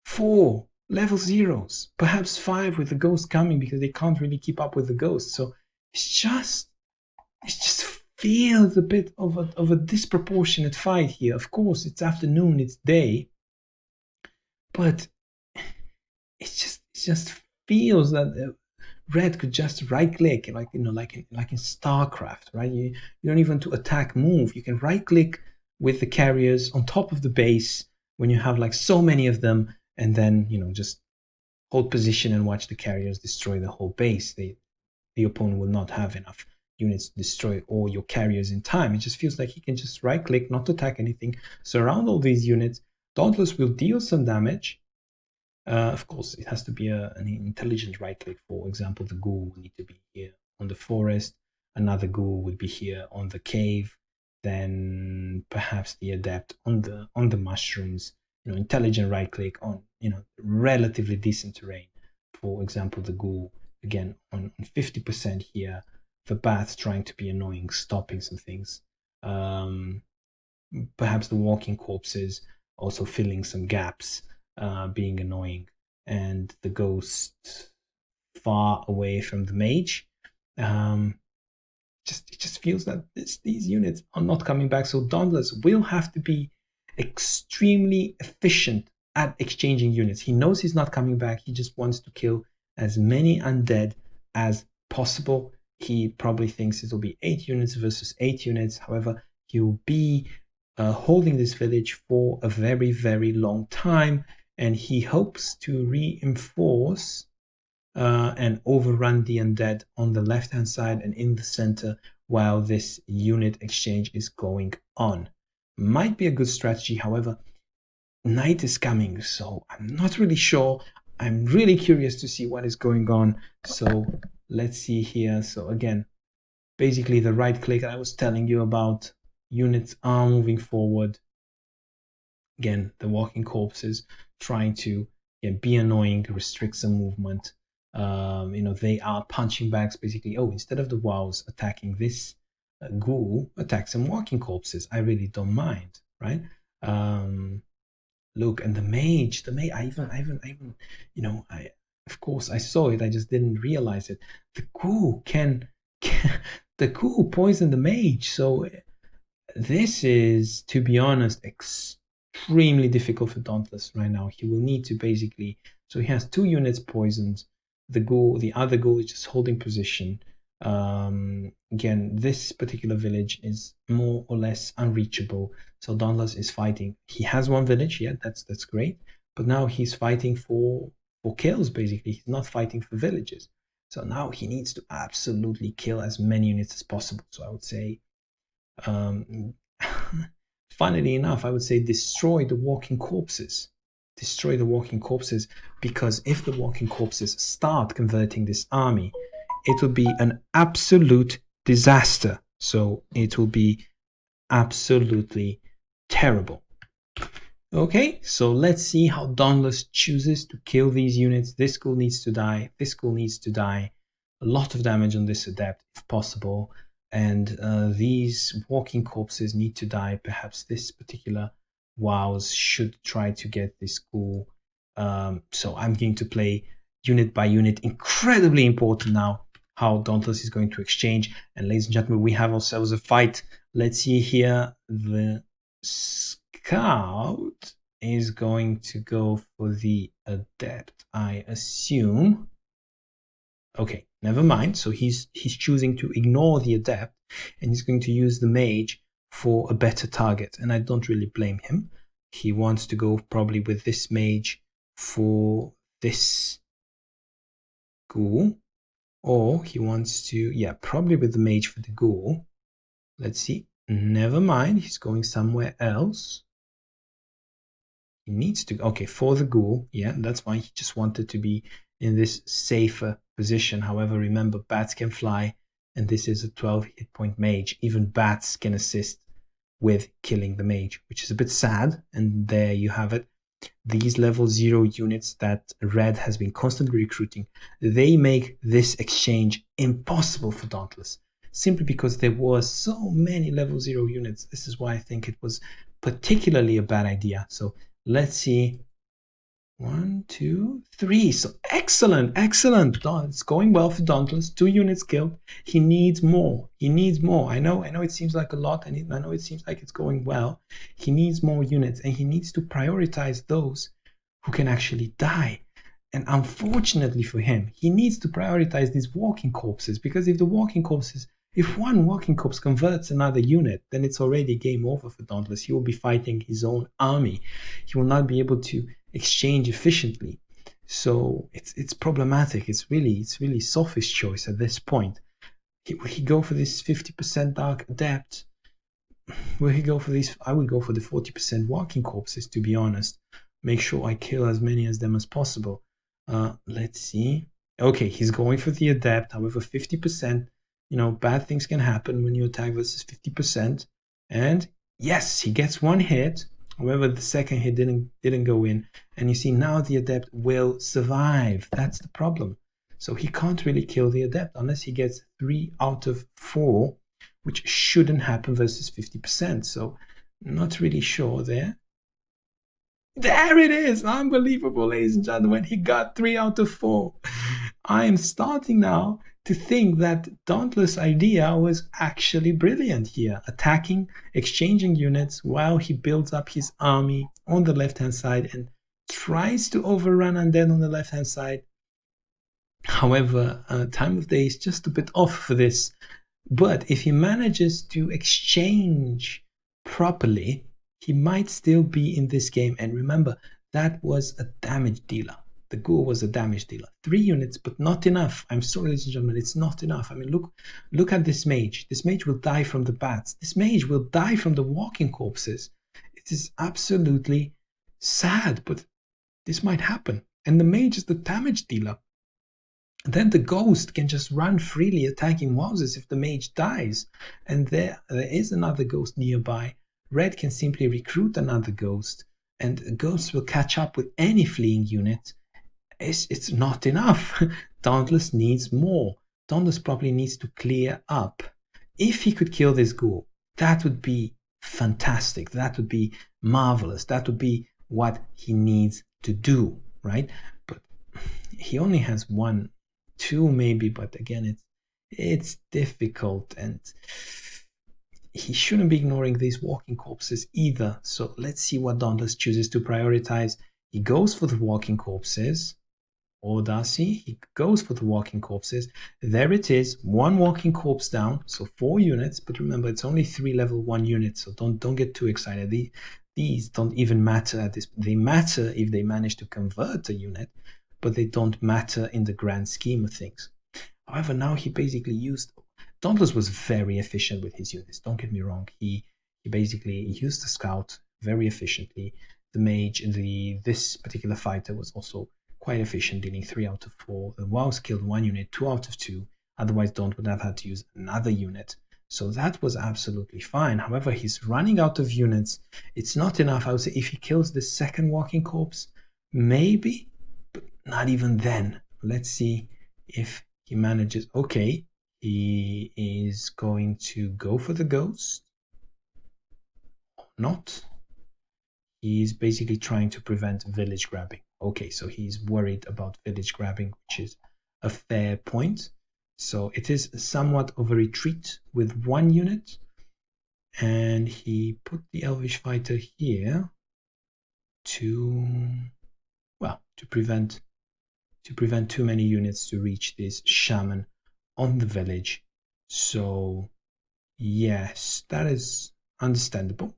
4 level zeros, perhaps 5 with the ghost coming because they can't really keep up with the ghost. So it just feels a bit of a disproportionate fight here. Of course, it's afternoon, it's day, but it just feels that Red could just right click, like in StarCraft, right? You don't even to attack move. You can right click with the carriers on top of the base when you have so many of them, and then just hold position and watch the carriers destroy the whole base. The opponent will not have enough units to destroy all your carriers in time. It just feels like he can just right click, not attack anything, surround all these units, Dauntless will deal some damage. Of course, it has to be an intelligent right click. For example, the ghoul will need to be here on the forest. Another ghoul would be here on the cave. Then perhaps the adept on the mushrooms. Intelligent right click on relatively decent terrain. For example, the ghoul again on 50% here. The bat trying to be annoying, stopping some things. Perhaps the walking corpses also filling some gaps, being annoying, and the ghost far away from the mage. It just feels that these units are not coming back. So Dauntless will have to be extremely efficient at exchanging units. He knows he's not coming back. He just wants to kill as many undead as possible. He probably thinks it'll be 8 units versus 8 units. However, he'll be holding this village for a very, very long time, and he hopes to reinforce and overrun the undead on the left-hand side and in the center while this unit exchange is going on. Might be a good strategy. However, night is coming, so I'm not really sure. I'm really curious to see what is going on. So let's see here. So again, basically the right click I was telling you about, units are moving forward. Again, the walking corpses trying to be annoying, restrict some movement. They are punching bags basically. Oh, instead of the wows attacking this ghoul, attack some walking corpses. I really don't mind, right? Look, and the mage, I even, of course I saw it, I just didn't realize it. The ghoul the ghoul poisoned the mage. So this is, to be honest, extremely difficult for Dauntless right now. He will need to basically, so he has 2 units poisoned. The other ghoul is just holding position. Again, this particular village is more or less unreachable. So Dauntless is fighting. He has 1 village, yeah, that's great. But now he's fighting for kills, basically. He's not fighting for villages. So now he needs to absolutely kill as many units as possible. So I would say, funnily enough, I would say destroy the walking corpses. Destroy the walking corpses, because if the walking corpses start converting this army, it will be an absolute disaster. So it will be absolutely terrible. Okay, so let's see how Dauntless chooses to kill these units. This ghoul needs to die. This ghoul needs to die. A lot of damage on this adept, if possible. And these walking corpses need to die. Perhaps this particular wows should try to get this ghoul. So I'm going to play unit by unit. Incredibly important now how Dauntless is going to exchange. And ladies and gentlemen, we have ourselves a fight. Let's see here. The scout is going to go for the adept, I assume. Okay, never mind. So he's choosing to ignore the adept, and he's going to use the mage for a better target. And I don't really blame him. He wants to go probably with this mage for this ghoul. Or he wants to, probably with the mage for the ghoul. Let's see. Never mind. He's going somewhere else. He needs to, okay, for the ghoul. Yeah, that's fine. He just wanted to be in this safer position. However, remember, bats can fly, and this is a 12 hit point mage. Even bats can assist with killing the mage, which is a bit sad. And there you have it. These level 0 units that Red has been constantly recruiting, they make this exchange impossible for Dauntless, simply because there were so many level 0 units. This is why I think it was particularly a bad idea. So let's see. 1, 2, 3. So excellent. It's going well for Dauntless. 2 units killed. He needs more. I know it seems like a lot, and I know it seems like it's going well. He needs more units, and he needs to prioritize those who can actually die. And unfortunately for him, he needs to prioritize these walking corpses, because if one walking corpse converts another unit, then it's already game over for Dauntless. He will be fighting his own army. He will not be able to exchange efficiently. So it's problematic. It's really Sophie's choice at this point. Will he go for this 50% Dark Adept? will he go for these? I would go for the 40% walking corpses, to be honest. Make sure I kill as many of them as possible. Let's see. Okay, he's going for the adept. However, 50%, bad things can happen when you attack versus 50%. And yes, he gets one hit. However, the second hit didn't go in. And you see, now the adept will survive. That's the problem. So he can't really kill the adept unless he gets 3 out of 4, which shouldn't happen versus 50%. So not really sure there. There it is! Unbelievable, ladies and gentlemen. He got 3 out of 4. I am starting now to think that Dauntless' idea was actually brilliant here. Attacking, exchanging units while he builds up his army on the left-hand side and tries to overrun Undead on the left-hand side. However, time of day is just a bit off for this. But if he manages to exchange properly, he might still be in this game. And remember, that was a damage dealer. The ghoul was a damage dealer. 3 units, but not enough. I'm sorry, ladies and gentlemen, it's not enough. I mean, look at this mage. This mage will die from the bats. This mage will die from the walking corpses. It is absolutely sad, but this might happen. And the mage is the damage dealer. Then the ghost can just run freely attacking wowzers if the mage dies. And there is another ghost nearby. Red can simply recruit another ghost, and the ghost will catch up with any fleeing unit. It's not enough. Dauntless needs more. Dauntless probably needs to clear up. If he could kill this ghoul, that would be fantastic. That would be marvelous. That would be what he needs to do, right? But he only has 1, 2 maybe, but again, it's difficult, and he shouldn't be ignoring these walking corpses either. So let's see what Dauntless chooses to prioritize. He goes for the walking corpses. Or does he? He goes for the walking corpses. There it is, 1 walking corpse down, so 4 units. But remember, it's only 3 level 1 units, so don't get too excited. These don't even matter at this. They matter if they manage to convert a unit, but they don't matter in the grand scheme of things. However, now he basically used... Dauntless was very efficient with his units, don't get me wrong. He basically used the scout very efficiently. The mage, this particular fighter was also quite efficient, dealing 3 out of 4. The wows killed 1 unit, 2 out of 2. Otherwise, Daunt would have had to use another unit. So that was absolutely fine. However, he's running out of units. It's not enough. I would say if he kills the second walking corpse, maybe, but not even then. Let's see if he manages. Okay, he is going to go for the ghost. Or not. He's basically trying to prevent village grabbing. Okay, so he's worried about village grabbing, which is a fair point. So it is somewhat of a retreat with 1 unit. And he put the Elvish fighter here to prevent too many units to reach this shaman on the village. So yes, that is understandable.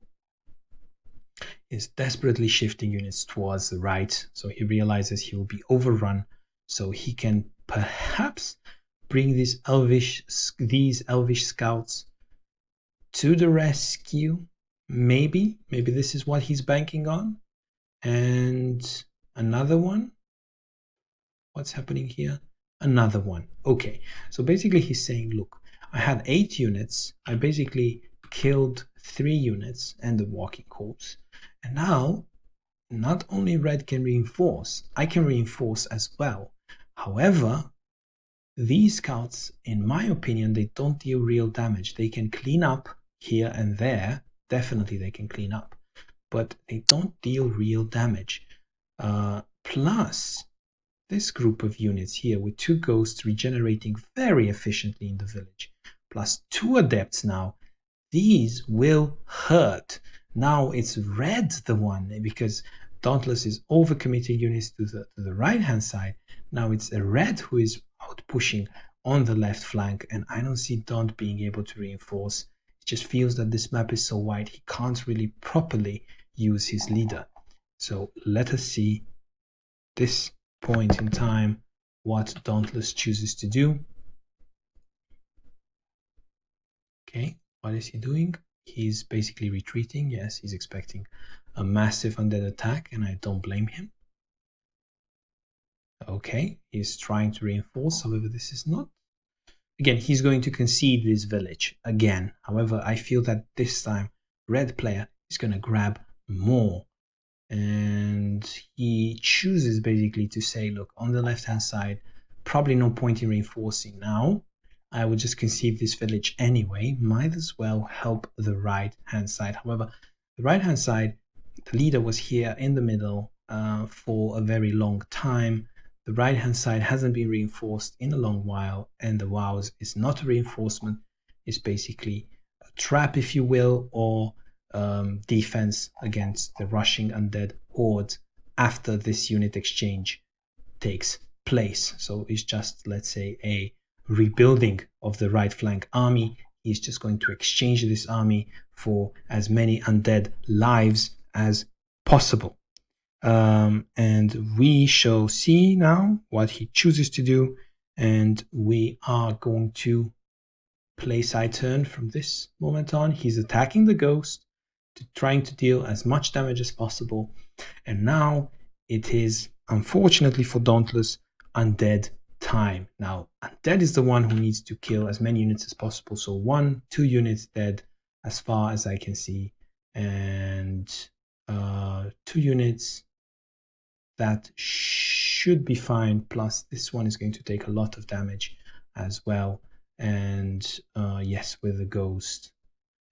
Is desperately shifting units towards the right, so he realizes he will be overrun, so he can perhaps bring these elvish scouts to the rescue. Maybe this is what he's banking on. And another one. What's happening here? Another one. Okay, so basically he's saying, look, I had 8 units. I basically killed 3 units and the walking corpse. And now, not only red can reinforce, I can reinforce as well. However, these scouts, in my opinion, they don't deal real damage. They can clean up here and there. Definitely they can clean up. But they don't deal real damage. Plus, this group of units here with 2 ghosts regenerating very efficiently in the village. Plus 2 adepts now. These will hurt. Now it's red the one, because Dauntless is overcommitting units to the right hand side. Now it's a red who is out pushing on the left flank, and I don't see Daunt being able to reinforce. It just feels that this map is so wide he can't really properly use his leader. So let us see this point in time what Dauntless chooses to do. Okay, what is he doing? He's basically retreating. Yes, he's expecting a massive undead attack, and I don't blame him. Okay, he's trying to reinforce. However, this is not... Again, he's going to concede this village again. However, I feel that this time red player is going to grab more. And he chooses basically to say, look, on the left-hand side, probably no point in reinforcing now. I would just concede this village anyway. Might as well help the right-hand side. However, the right-hand side, the leader was here in the middle for a very long time. The right-hand side hasn't been reinforced in a long while, and the wows is not a reinforcement. It's basically a trap, if you will, or defense against the rushing undead hordes after this unit exchange takes place. So it's just, let's say, a rebuilding of the right flank army. He's just going to exchange this army for as many undead lives as possible. And we shall see now what he chooses to do, and we are going to play side turn from this moment on. He's attacking the ghost, trying to deal as much damage as possible, and now it is, unfortunately for Dauntless, undead time. Now undead is the one who needs to kill as many units as possible, so 1-2 units dead as far as I can see, and 2 units that should be fine, plus this one is going to take a lot of damage as well, and yes, with the ghost,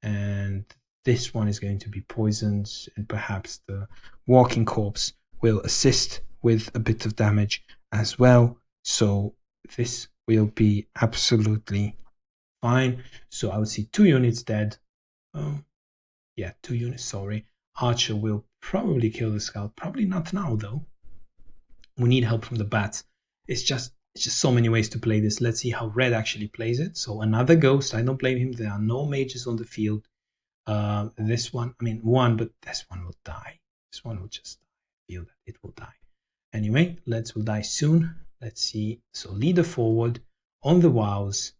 and this one is going to be poisoned, and perhaps the walking corpse will assist with a bit of damage as well, so this will be absolutely fine. So I would see 2 units dead. Yeah, 2 units, sorry. Archer will probably kill the scout, probably not now though. We need help from the bats. It's just so many ways to play this. Let's see how red actually plays it. So another ghost. I don't blame him. There are no mages on the field. This one, I mean one, but this one will die. This one will just feel that it will die. Anyway, will die soon. Let's see. So leader forward on the wows,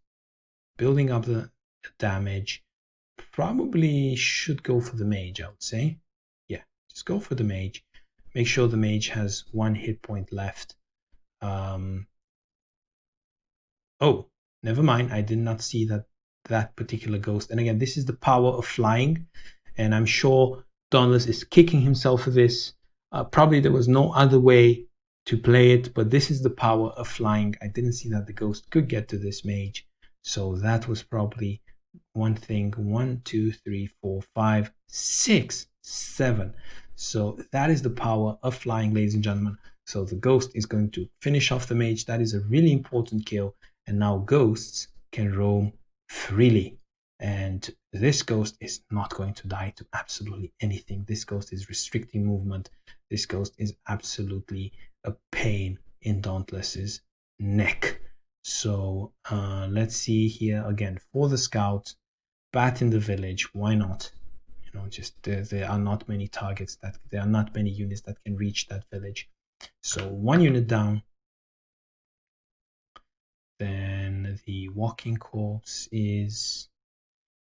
building up the damage. Probably should go for the mage, I would say. Yeah, just go for the mage. Make sure the mage has 1 hit point left. Oh, never mind. I did not see that particular ghost. And again, this is the power of flying. And I'm sure Dauntless is kicking himself for this. Probably there was no other way to play it, but this is the power of flying. I didn't see that the ghost could get to this mage. So that was probably one thing. 1, 2, 3, 4, 5, 6, 7. So that is the power of flying, ladies and gentlemen. So the ghost is going to finish off the mage. That is a really important kill. And now ghosts can roam freely. And this ghost is not going to die to absolutely anything. This ghost is restricting movement. This ghost is absolutely a pain in Dauntless's neck. So let's see here again for the scout. Bat in the village. Why not? Just there are not many targets, that there are not many units that can reach that village. So 1 unit down. Then the walking corpse is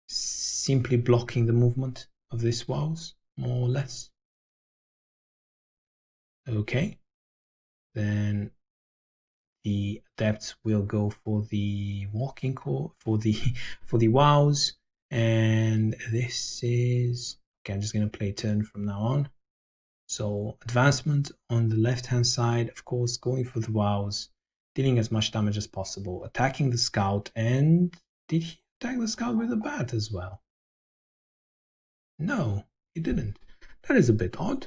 simply blocking the movement of this wows, more or less. Okay. Then the adepts will go for the walking corpse, for the wows. And this is, okay, I'm just going to play turn from now on. So advancement on the left hand side, of course, going for the wows, dealing as much damage as possible, attacking the scout. And did he attack the scout with a bat as well? No, he didn't. That is a bit odd.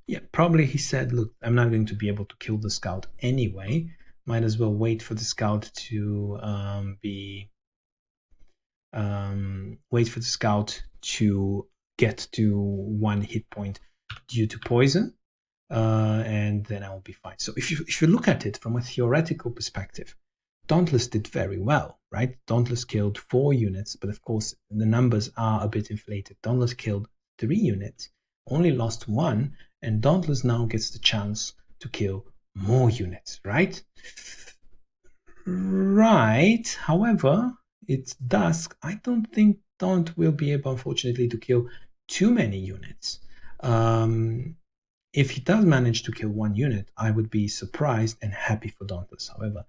Yeah, probably he said, look, I'm not going to be able to kill the scout anyway. Might as well wait for the scout to wait for the scout to get to 1 hit point due to poison, and then I will be fine. So if you look at it from a theoretical perspective, Dauntless did very well, right? Dauntless killed 4 units, but of course the numbers are a bit inflated. Dauntless killed 3 units, only lost 1, and Dauntless now gets the chance to kill more units, right? Right. However, it's dusk. I don't think Daunt will be able, unfortunately, to kill too many units. If he does manage to kill one unit, I would be surprised and happy for Dauntless. However,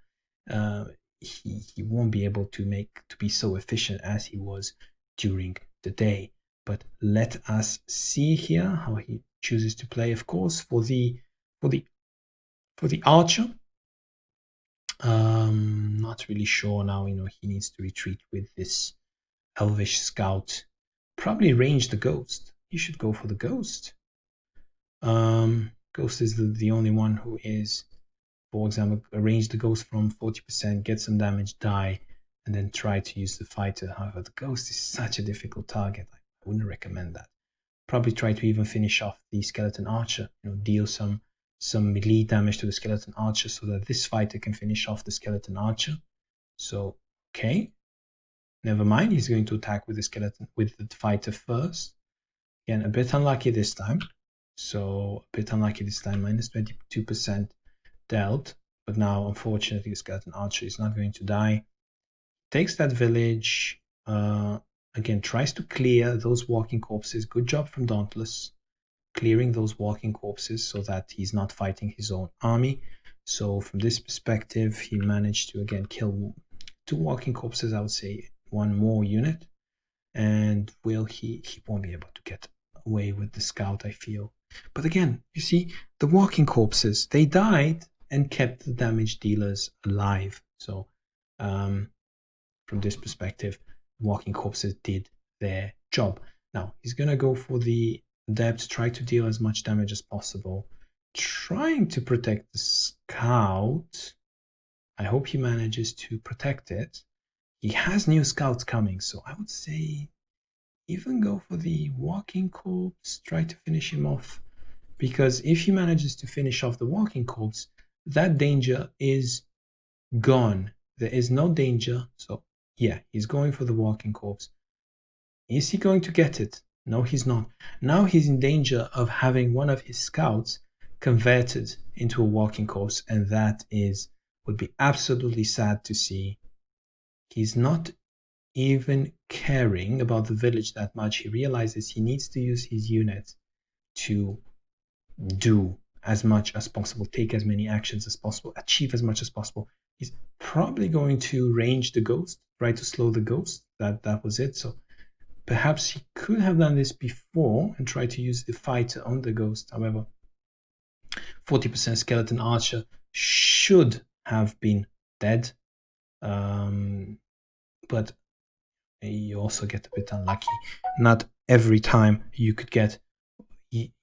he won't be able to be so efficient as he was during the day. But let us see here how he chooses to play. Of course, for the archer, not really sure now. He needs to retreat with this elvish scout. Probably range the ghost. He should go for the ghost. Ghost is the only one who is, for example, range the ghost from 40%, get some damage, die, and then try to use the fighter. However, the ghost is such a difficult target. I wouldn't recommend that. Probably try to even finish off the skeleton archer. Deal some melee damage to the skeleton archer so that this fighter can finish off the skeleton archer. So, okay. Never mind, he's going to attack with the fighter first. Again, a bit unlucky this time. Minus 22% dealt. But now, unfortunately, the skeleton archer is not going to die. Takes that village. Again, tries to clear those walking corpses. Good job from Dauntless. Clearing those walking corpses so that he's not fighting his own army. So from this perspective, he managed to, again, kill 2 walking corpses, I would say 1 more unit. And he won't be able to get away with the scout, I feel. But again, you see, the walking corpses, they died and kept the damage dealers alive. So from this perspective, walking corpses did their job. Now, he's going to go for the adept, try to deal as much damage as possible, trying to protect the scout. I hope he manages to protect it. He has new scouts coming, so I would say even go for the walking corpse, try to finish him off. Because if he manages to finish off the walking corpse, that danger is gone. There is no danger. So yeah, he's going for the walking corpse. Is he going to get it? No, he's not. Now he's in danger of having one of his scouts converted into a walking corpse, and that would be absolutely sad to see. He's not even caring about the village that much. He realizes he needs to use his unit to do as much as possible, take as many actions as possible, achieve as much as possible. He's probably going to range the ghost, try to slow the ghost. That was it. So perhaps he could have done this before and try to use the fighter on the ghost. However, 40% skeleton archer should have been dead. But you also get a bit unlucky. Not every time you could get,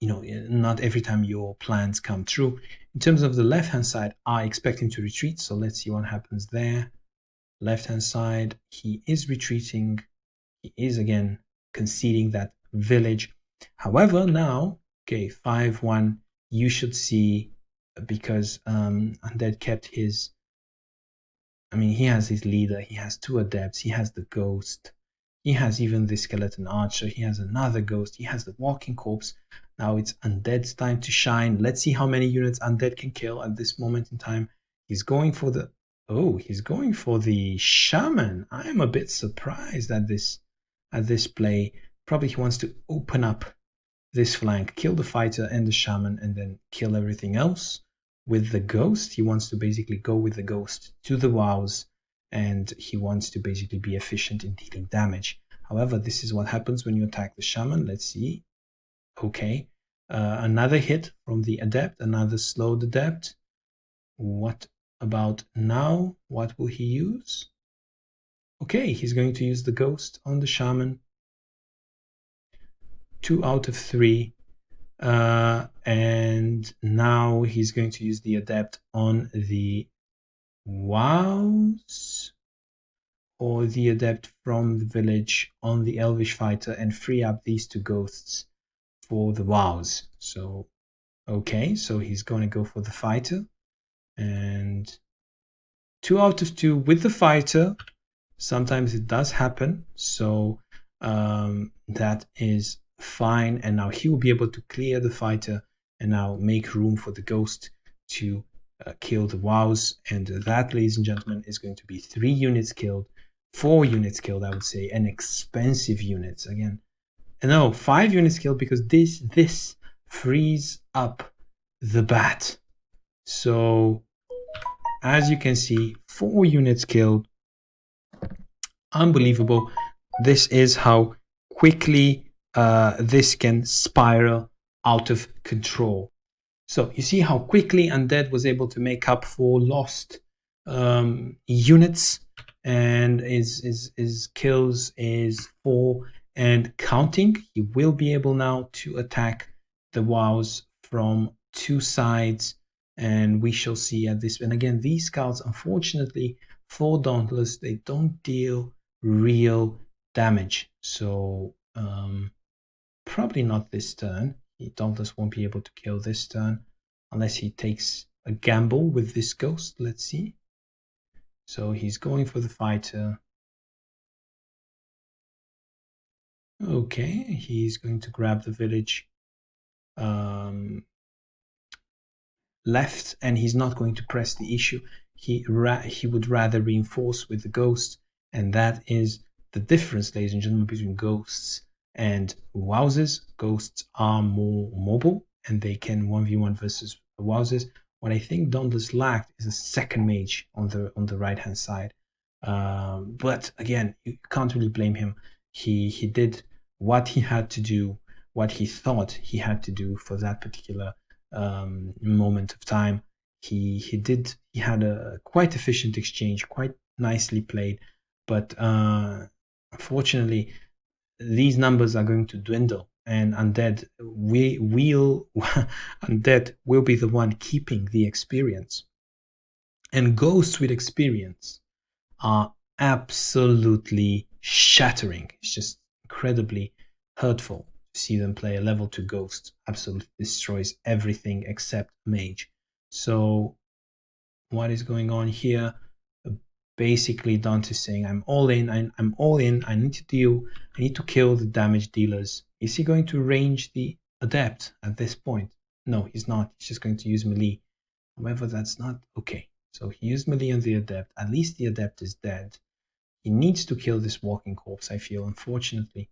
not every time your plans come true. In terms of the left-hand side, I expect him to retreat. So let's see what happens there. Left-hand side, he is retreating. He is again conceding that village. However, now, okay, 5-1, you should see, because Undead kept his, he has his leader, he has 2 adepts, he has the ghost, he has even the skeleton archer, he has another ghost, he has the walking corpse. Now it's Undead's time to shine. Let's see how many units Undead can kill at this moment in time. He's going for the shaman. I am a bit surprised at this play. Probably he wants to open up this flank, kill the fighter and the shaman, and then kill everything else. With the ghost, he wants to basically go with the ghost to the wows, and he wants to basically be efficient in dealing damage. However, this is what happens when you attack the shaman. Let's see. Okay, another hit from the adept, another slowed adept. What about now? What will he use? Okay, he's going to use the ghost on the shaman. 2 out of 3. And now he's going to use the adept on the wows, or the adept from the village on the elvish fighter, and free up these 2 ghosts for the wows. So okay, so he's going to go for the fighter, and 2 out of 2 with the fighter. Sometimes it does happen, so that is fine. And now he will be able to clear the fighter and now make room for the ghost to kill the wows. And that, ladies and gentlemen, is going to be 3 units killed 4 units killed, I would say, and expensive units again. No, 5 units killed because this frees up the bat. So as you can see, 4 units killed. Unbelievable. This is how quickly this can spiral out of control. So you see how quickly Undead was able to make up for lost units, and his kills is 4 and counting. He will be able now to attack the WoWs from 2 sides, and we shall see at this. And again, these scouts, unfortunately, for Dauntless, they don't deal real damage. So probably not this turn. Dauntless won't be able to kill this turn unless he takes a gamble with this ghost. Let's see. So he's going for the fighter. Okay, he's going to grab the village left, and he's not going to press the issue. He would rather reinforce with the ghost, and that is the difference, ladies and gentlemen, between ghosts and wowsers. Ghosts are more mobile and they can 1v1 versus wowsers. What I think Dauntless lacked is a second mage on the right hand side. But again, you can't really blame him. He did what he had to do, what he thought he had to do for that particular moment of time. He had a quite efficient exchange, quite nicely played, but unfortunately these numbers are going to dwindle, and Undead Undead will be the one keeping the experience. And ghosts with experience are absolutely shattering. It's just incredibly hurtful to see them play a level 2 ghost. Absolutely destroys everything except mage. So what is going on here? Basically, Dante is saying, I'm all in, I'm all in, I need to kill the damage dealers. Is he going to range the adept at this point? No, he's not. He's just going to use melee. However, that's not okay. So he used melee on the adept. At least the adept is dead. He needs to kill this walking corpse, I feel, unfortunately.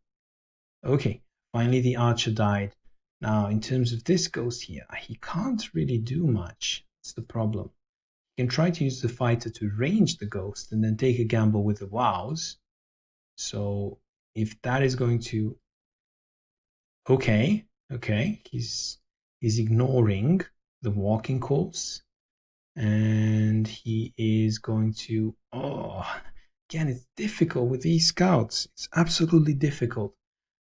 Okay, finally the archer died. Now, in terms of this ghost here, he can't really do much. That's the problem. He can try to use the fighter to range the ghost and then take a gamble with the wows. So if that is going to... Okay, he's ignoring the walking corpse. And he is going to... Again, it's difficult with these scouts. It's absolutely difficult.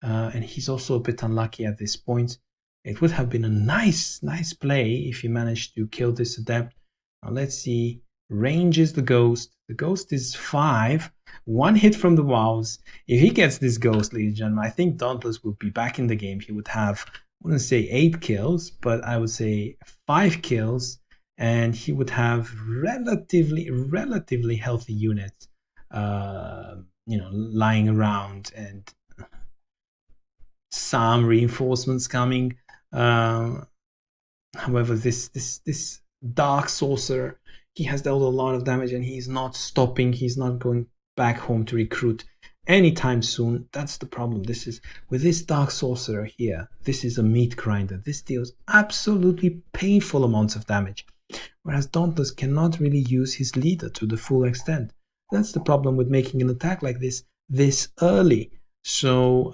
And he's also a bit unlucky at this point. It would have been a nice play if he managed to kill this adept. Now let's see. Ranges the ghost. The ghost is 5. 1 hit from the wows. If he gets this ghost, ladies and gentlemen, I think Dauntless would be back in the game. He would have, I wouldn't say 8 kills, but I would say 5 kills. And he would have relatively healthy units, lying around, and some reinforcements coming. However, this dark sorcerer, he has dealt a lot of damage, and he's not stopping. He's not going back home to recruit anytime soon. That's the problem. This is with this dark sorcerer here. This is a meat grinder. This deals absolutely painful amounts of damage. Whereas Dauntless cannot really use his leader to the full extent. That's the problem with making an attack like this early. So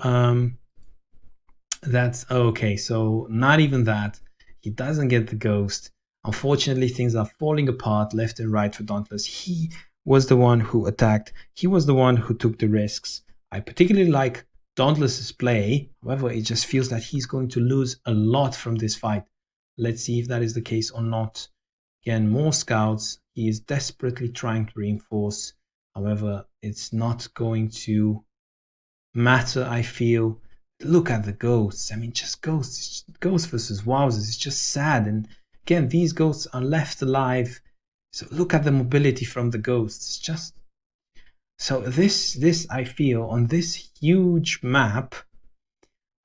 that's okay. So not even that. He doesn't get the ghost. Unfortunately, things are falling apart left and right for Dauntless. He was the one who attacked. He was the one who took the risks. I particularly like Dauntless's play. However, it just feels that he's going to lose a lot from this fight. Let's see if that is the case or not. Again, more scouts. He is desperately trying to reinforce. However, it's not going to matter, I feel. Look at the ghosts. I mean, just ghosts. Ghosts versus wowsers. It's just sad. And again, these ghosts are left alive. So look at the mobility from the ghosts. It's just... So this I feel, on this huge map,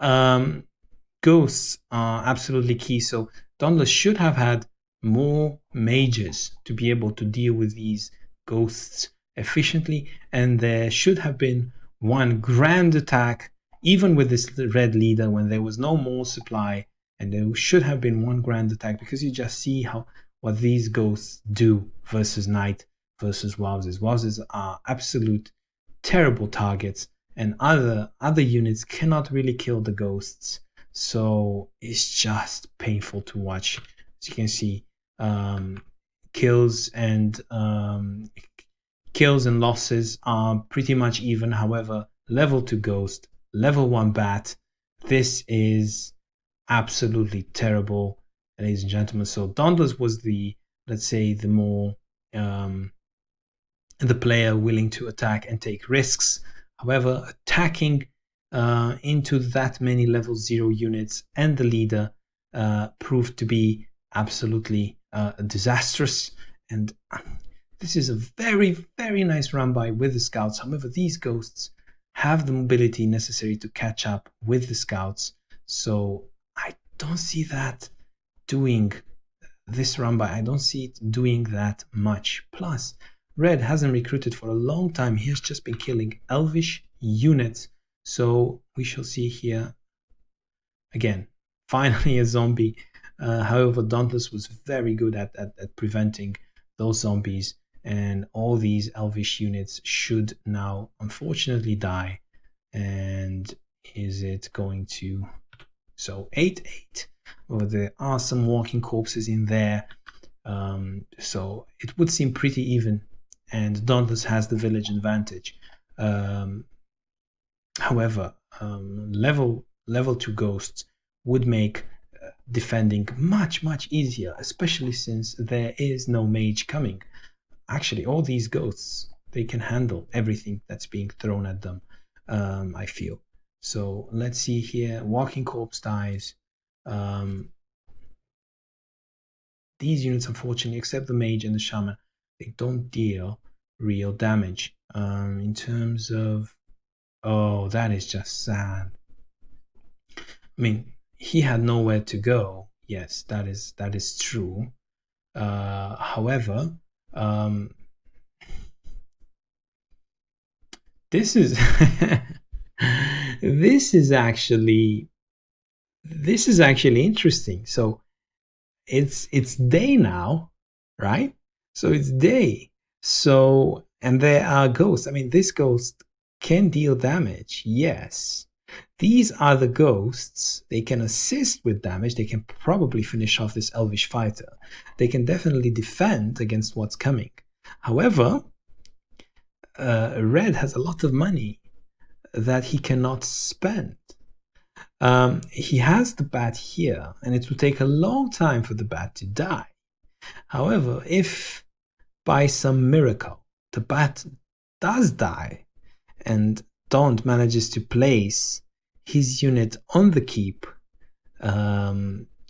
ghosts are absolutely key. So Dauntless should have had more mages to be able to deal with these ghosts efficiently, and there should have been one grand attack, even with this red leader, when there was no more supply, and there should have been one grand attack, because you just see what these ghosts do versus knight versus wowsers. Wowsers are absolute terrible targets, and other units cannot really kill the ghosts, so it's just painful to watch. As you can see, kills and losses are pretty much even. However, level 2 ghost, level 1 bat, this is absolutely terrible, ladies and gentlemen. So Dauntless was the, let's say, the more the player willing to attack and take risks. However, attacking into that many level 0 units and the leader proved to be absolutely disastrous. And this is a very, very nice run by with the scouts. However, these ghosts have the mobility necessary to catch up with the scouts. So I don't see that doing this run by. I don't see it doing that much. Plus, Red hasn't recruited for a long time. He has just been killing elvish units. So we shall see here again, finally a zombie. However, Dauntless was very good at preventing those zombies, and all these elvish units should now unfortunately die. And is it going to... So 8-8. Well, there are some walking corpses in there. So it would seem pretty even, and Dauntless has the village advantage. However, level 2 ghosts would make defending much, much easier, especially since there is no mage coming. Actually, all these ghosts, they can handle everything that's being thrown at them, I feel. So let's see here. Walking corpse dies. These units, unfortunately, except the mage and the shaman, they don't deal real damage. In terms of... Oh, that is just sad. I mean, he had nowhere to go. Yes, that is true. However, this is this is actually interesting. So it's day now, right? So it's day. So, and there are ghosts. I mean, this ghost can deal damage, yes. These are the ghosts. They can assist with damage. They can probably finish off this elvish fighter. They can definitely defend against what's coming. However, Red has a lot of money that he cannot spend. He has the bat here, and it will take a long time for the bat to die. However, if by some miracle the bat does die, and Daunt manages to place his unit on the keep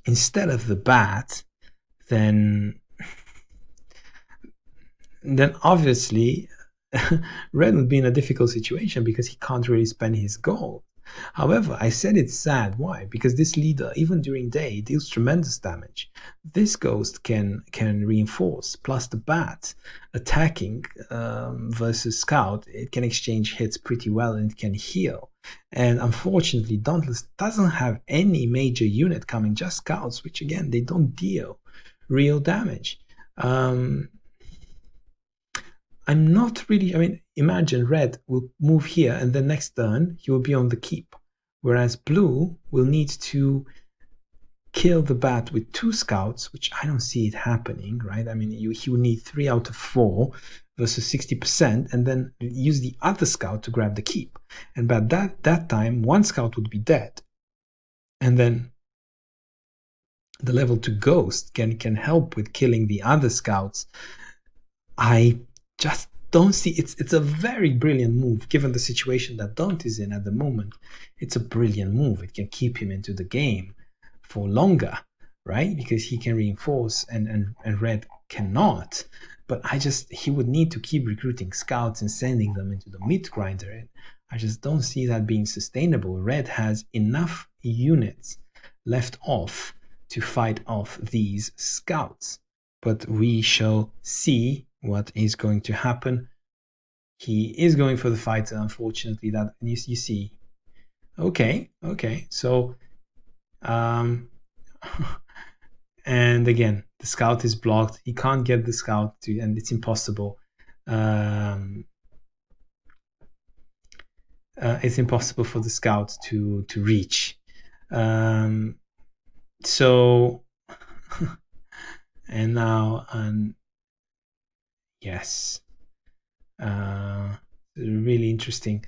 instead of the bat, then obviously Red would be in a difficult situation because he can't really spend his gold. However, I said it's sad. Why? Because this leader, even during day, deals tremendous damage. This ghost can reinforce. Plus the bat attacking versus scout, it can exchange hits pretty well, and it can heal. And unfortunately, Dauntless doesn't have any major unit coming, just scouts, which again, they don't deal real damage. I'm not really... I mean, imagine Red will move here, and the next turn he will be on the keep, whereas Blue will need to kill the bat with 2 scouts, which I don't see it happening, right? I mean, he will need 3 out of 4 versus 60%, and then use the other scout to grab the keep. And by that time, 1 scout would be dead, and then the level 2 ghost can help with killing the other scouts. I just don't see... It's a very brilliant move given the situation that Daunt is in at the moment. It's a brilliant move. It can keep him into the game for longer, right? Because he can reinforce and Red cannot. But he would need to keep recruiting scouts and sending them into the mid grinder. And I just don't see that being sustainable. Red has enough units left off to fight off these scouts. But we shall see what is going to happen. he is going for the fighter, unfortunately. That you see. Okay. So, and again, the scout is blocked. He can't get the scout to, and it's impossible. It's impossible for the scout to reach. So, and now, yes, really interesting.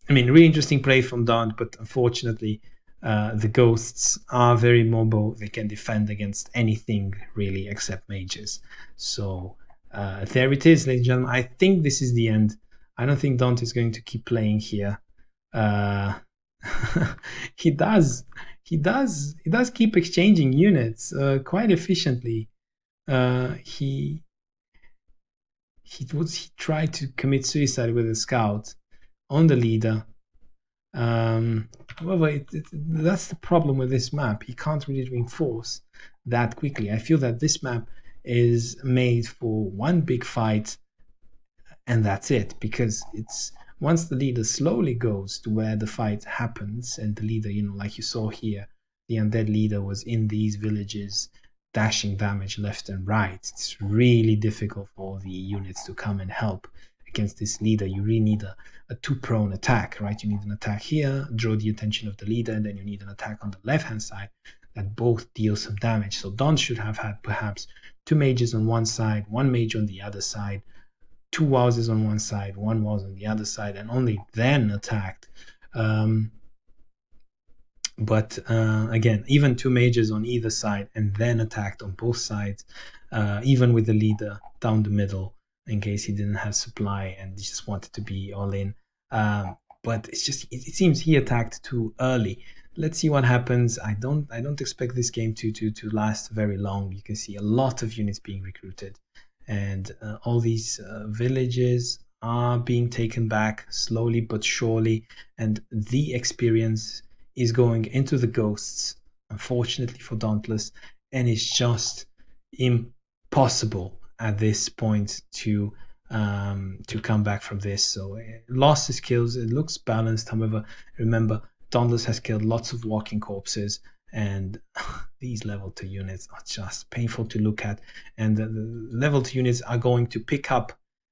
Really interesting play from Daunt, but unfortunately, the ghosts are very mobile. They can defend against anything really except mages. So there it is, ladies and gentlemen. I think this is the end. I don't think Daunt is going to keep playing here. He does keep exchanging units quite efficiently. He tried to commit suicide with a scout on the leader. However, that's the problem with this map. He can't really reinforce that quickly. I feel that this map is made for one big fight, and that's it. Because it's once the leader slowly goes to where the fight happens, and the leader, like you saw here, the undead leader was in these villages, dashing damage left and right. It's really difficult for the units to come and help against this leader. You really need a two-prone attack, right? You need an attack here, draw the attention of the leader, and then you need an attack on the left-hand side that both deal some damage. So Don should have had perhaps 2 mages on one side, 1 mage on the other side, 2 wowsers on one side, 1 wowser on the other side, and only then attacked. But again, even 2 mages on either side and then attacked on both sides, even with the leader down the middle in case he didn't have supply and he just wanted to be all in. But it seems he attacked too early. Let's see what happens. I don't expect this game to last very long. You can see a lot of units being recruited, and all these villages are being taken back slowly but surely, and the experience is going into the ghosts, unfortunately for Dauntless, and it's just impossible at this point to come back from this. So lost his kills. It looks balanced. However, remember, Dauntless has killed lots of walking corpses, and these level 2 units are just painful to look at. And the level 2 units are going to pick up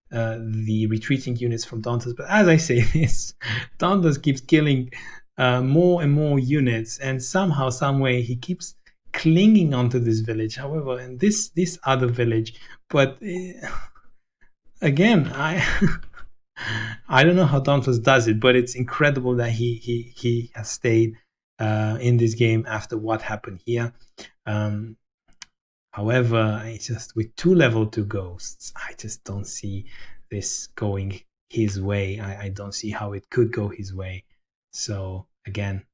the retreating units from Dauntless. But as I say this, Dauntless keeps killing more and more units, and somehow, some way, he keeps clinging onto this village. However, in this other village, but again, I don't know how Dauntless does it, but it's incredible that he has stayed in this game after what happened here. However, it's just with 2 level 2 ghosts, I just don't see this going his way. I don't see how it could go his way. So again,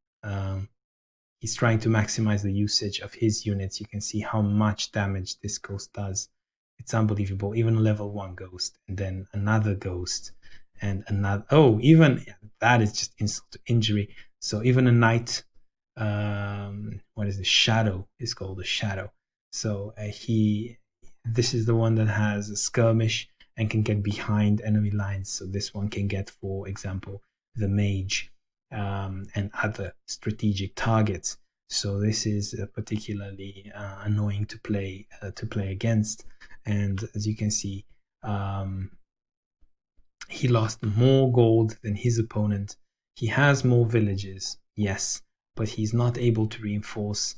he's trying to maximize the usage of his units. You can see how much damage this ghost does. It's unbelievable. Even a level 1 ghost, and then another ghost, and another. Oh, even that is just insult to injury. So even a knight, what is the shadow? Is called a shadow. So this is the one that has a skirmish and can get behind enemy lines. So this one can get, for example, the mage and other strategic targets. So this is particularly annoying to play against. And as you can see, he lost more gold than his opponent. He has more villages, yes, but he's not able to reinforce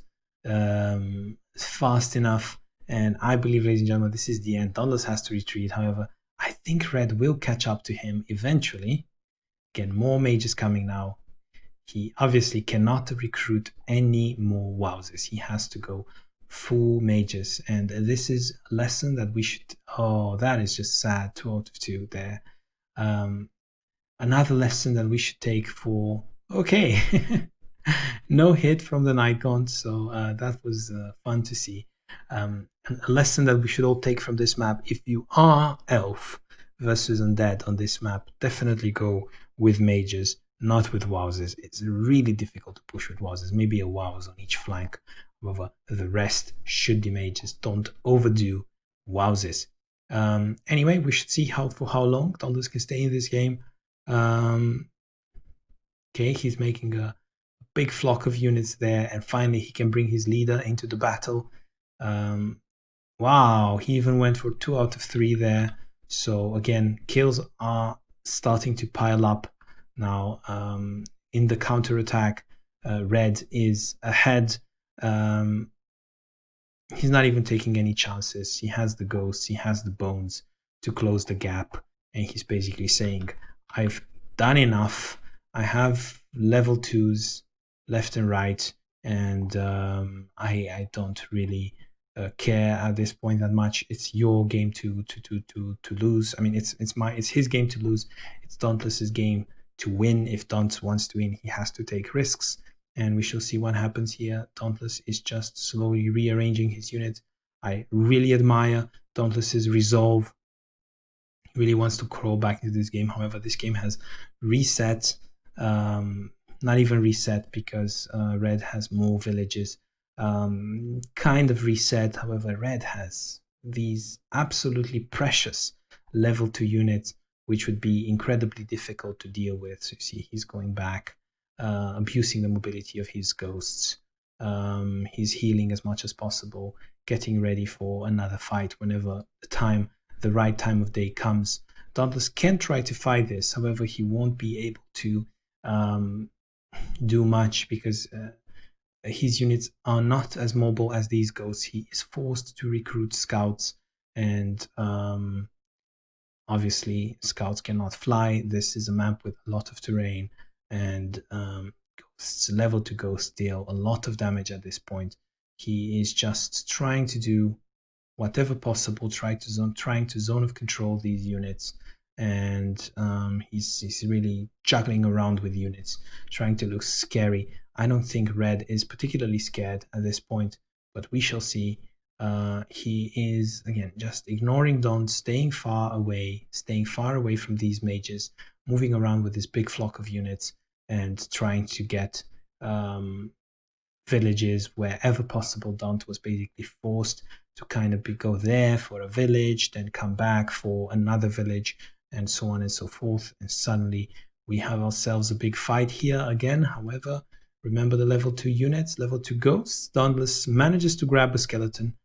fast enough. And I believe, ladies and gentlemen, this is the end. Dauntless has to retreat. However, I think Red will catch up to him eventually. Again, more mages coming now. He obviously cannot recruit any more wowsers. He has to go full mages. And this is a lesson that we should... Oh, that is just sad. 2 out of 2 there. Another lesson that we should take for... Okay. No hit from the Night Gaunt. So that was fun to see. A lesson that we should all take from this map. If you are elf versus undead on this map, definitely go with mages, not with wowsers. It's really difficult to push with wowsers. Maybe a wows on each flank. However, the rest should be mages. Don't overdo wowsers. Anyway, we should see for how long Dauntless can stay in this game. Okay, he's making a big flock of units there, and finally he can bring his leader into the battle. Wow, he even went for 2 out of 3 there. So again, kills are starting to pile up now. In the counterattack, Red is ahead. He's not even taking any chances. He has the ghosts, he has the bones to close the gap, and he's basically saying, I've done enough. I have level 2s left and right, and I don't really care at this point that much. It's your game to lose. I mean, it's his game to lose. It's Dauntless's game to win. If Daunt wants to win, he has to take risks, and we shall see what happens here. Dauntless is just slowly rearranging his units. I really admire Dauntless's resolve. He really wants to crawl back into this game. However, this game has reset. Not even reset, because Red has more villages. Kind of reset. However, Red has these absolutely precious level 2 units, which would be incredibly difficult to deal with. So you see, he's going back, abusing the mobility of his ghosts. He's healing as much as possible, getting ready for another fight whenever the right time of day comes. Dauntless can try to fight this. However, he won't be able to do much, because his units are not as mobile as these ghosts. He is forced to recruit scouts, and obviously scouts cannot fly. This is a map with a lot of terrain, and ghosts, level 2 ghosts deal a lot of damage at this point. He is just trying to do whatever possible, trying to zone of control these units, and he's really juggling around with units, trying to look scary. I don't think Red is particularly scared at this point, but we shall see. He is, again, just ignoring Daunt, staying far away from these mages, moving around with this big flock of units, and trying to get villages wherever possible. Daunt was basically forced to kind of go there for a village, then come back for another village, and so on and so forth. And suddenly we have ourselves a big fight here again. However, remember the level 2 units, level 2 ghosts. Dauntless manages to grab a skeleton.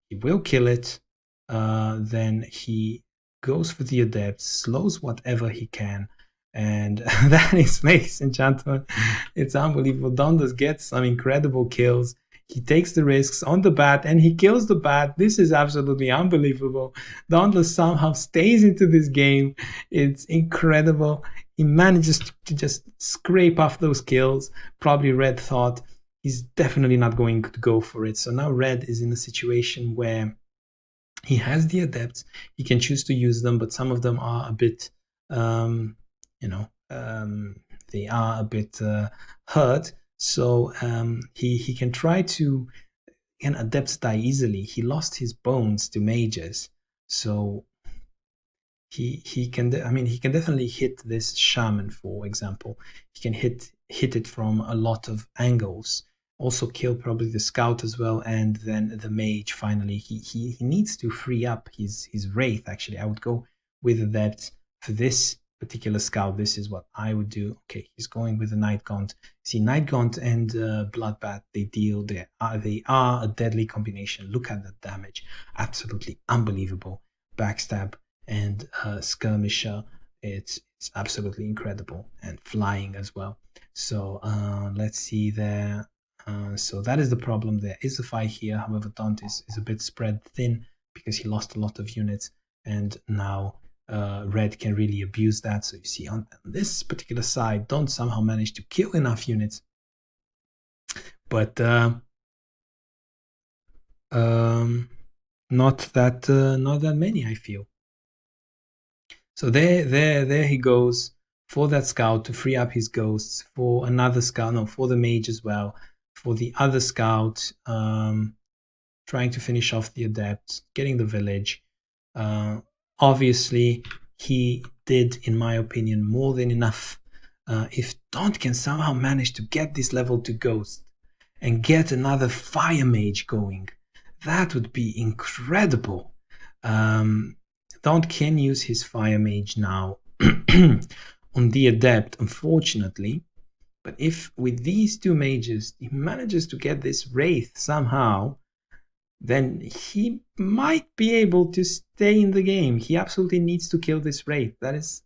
He will kill it. Then he goes for the adept, slows whatever he can. And that is, ladies and gentlemen, it's unbelievable. Dauntless gets some incredible kills. He takes the risks on the bat, and he kills the bat. This is absolutely unbelievable. Dauntless somehow stays into this game. It's incredible. He manages to just scrape off those kills. Probably Red thought he's definitely not going to go for it. So now Red is in a situation where he has the adepts. He can choose to use them, but some of them are a bit, they are a bit hurt. So he can try to, and adepts die easily. He lost his bones to mages, so he can definitely hit this shaman, for example. He can hit it from a lot of angles. Also kill probably the scout as well, and then the mage. Finally, he needs to free up his wraith. Actually, I would go with that for this particular scout. This is what I would do. Okay, he's going with the Night Gaunt. See, Night Gaunt and Bloodbath, they are a deadly combination. Look at the damage, absolutely unbelievable. Backstab and Skirmisher, it's absolutely incredible, and flying as well. So let's see there. So that is the problem. There is a fight here. However, Daunt is a bit spread thin because he lost a lot of units, and now Red can really abuse that. So you see on this particular side, Daunt somehow managed to kill enough units, but not that many, I feel. So there he goes for that scout to free up his ghosts, for another scout, no, for the mage as well, for the other scout, trying to finish off the adept, getting the village. Obviously, he did, in my opinion, more than enough. If Daunt can somehow manage to get this level 2 ghost and get another fire mage going, that would be incredible. Daunt can use his Fire Mage now on the Adept, unfortunately. But if with these two mages he manages to get this Wraith somehow, then he might be able to stay in the game. He absolutely needs to kill this Wraith. That is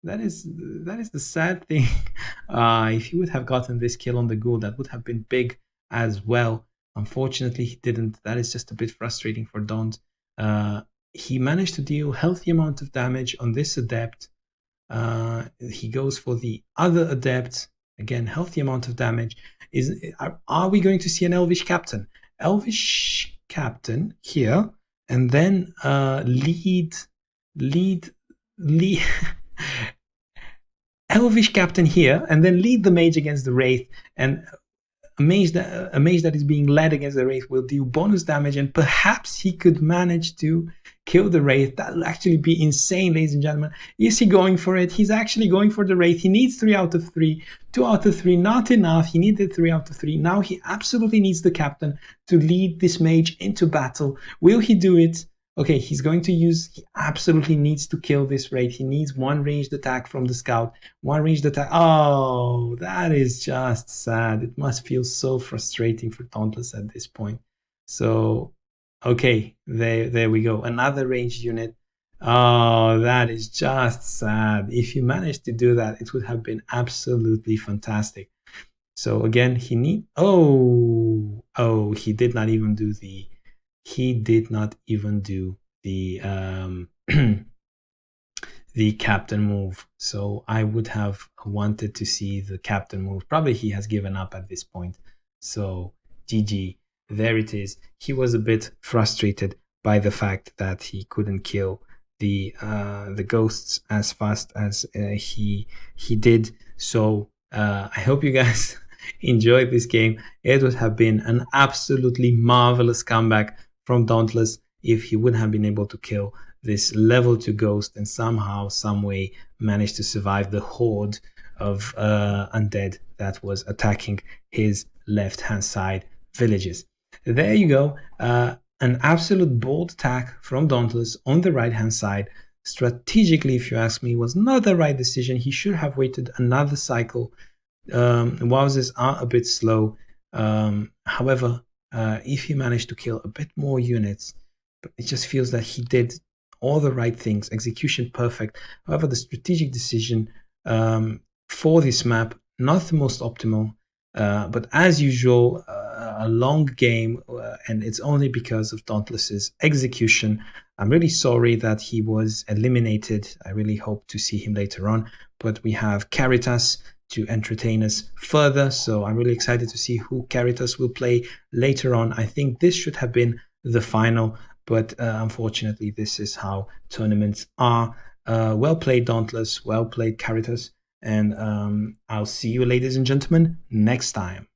the sad thing. If he would have gotten this kill on the Ghoul, that would have been big as well. Unfortunately, he didn't. That is just a bit frustrating for Daunt. He managed to deal healthy amount of damage on this Adept. He goes for the other Adept. Again, healthy amount of damage. Are we going to see an Elvish Captain? Elvish Captain here, and then lead Elvish Captain here, and then lead the Mage against the Wraith, and a mage that is being led against the Wraith will deal bonus damage, and perhaps he could manage to kill the Wraith. That will actually be insane, ladies and gentlemen. Is he going for it? He's actually going for the Wraith. He needs 3 out of 3. 2 out of 3, not enough. He needed 3 out of 3. Now he absolutely needs the Captain to lead this mage into battle. Will he do it? Okay, he's going to use, he absolutely needs to kill this Wraith. He needs 1 ranged attack from the Scout. 1 ranged attack. Oh, that is just sad. It must feel so frustrating for Dauntless at this point. So, okay, there we go. Another ranged unit. Oh, that is just sad. If he managed to do that, it would have been absolutely fantastic. So again, he he did not even do the the captain move. So I would have wanted to see the captain move. Probably he has given up at this point. So GG, there it is. He was a bit frustrated by the fact that he couldn't kill the ghosts as fast as he did. So I hope you guys enjoyed this game. It would have been an absolutely marvelous comeback from Dauntless if he would have been able to kill this level 2 ghost and somehow, some way manage to survive the horde of undead that was attacking his left-hand side villages. There you go. An absolute bold attack from Dauntless on the right-hand side. Strategically, if you ask me, was not the right decision. He should have waited another cycle. Wowzers are a bit slow. However, if he managed to kill a bit more units, it just feels that he did all the right things, execution perfect. However, the strategic decision for this map, not the most optimal, but as usual, a long game, and it's only because of Dauntless's execution. I'm really sorry that he was eliminated. I really hope to see him later on, but we have Caritas to entertain us further, so I'm really excited to see who Caritas will play later on. I think this should have been the final, but unfortunately this is how tournaments are. Well played Dauntless, well played Caritas, and I'll see you, ladies and gentlemen, next time.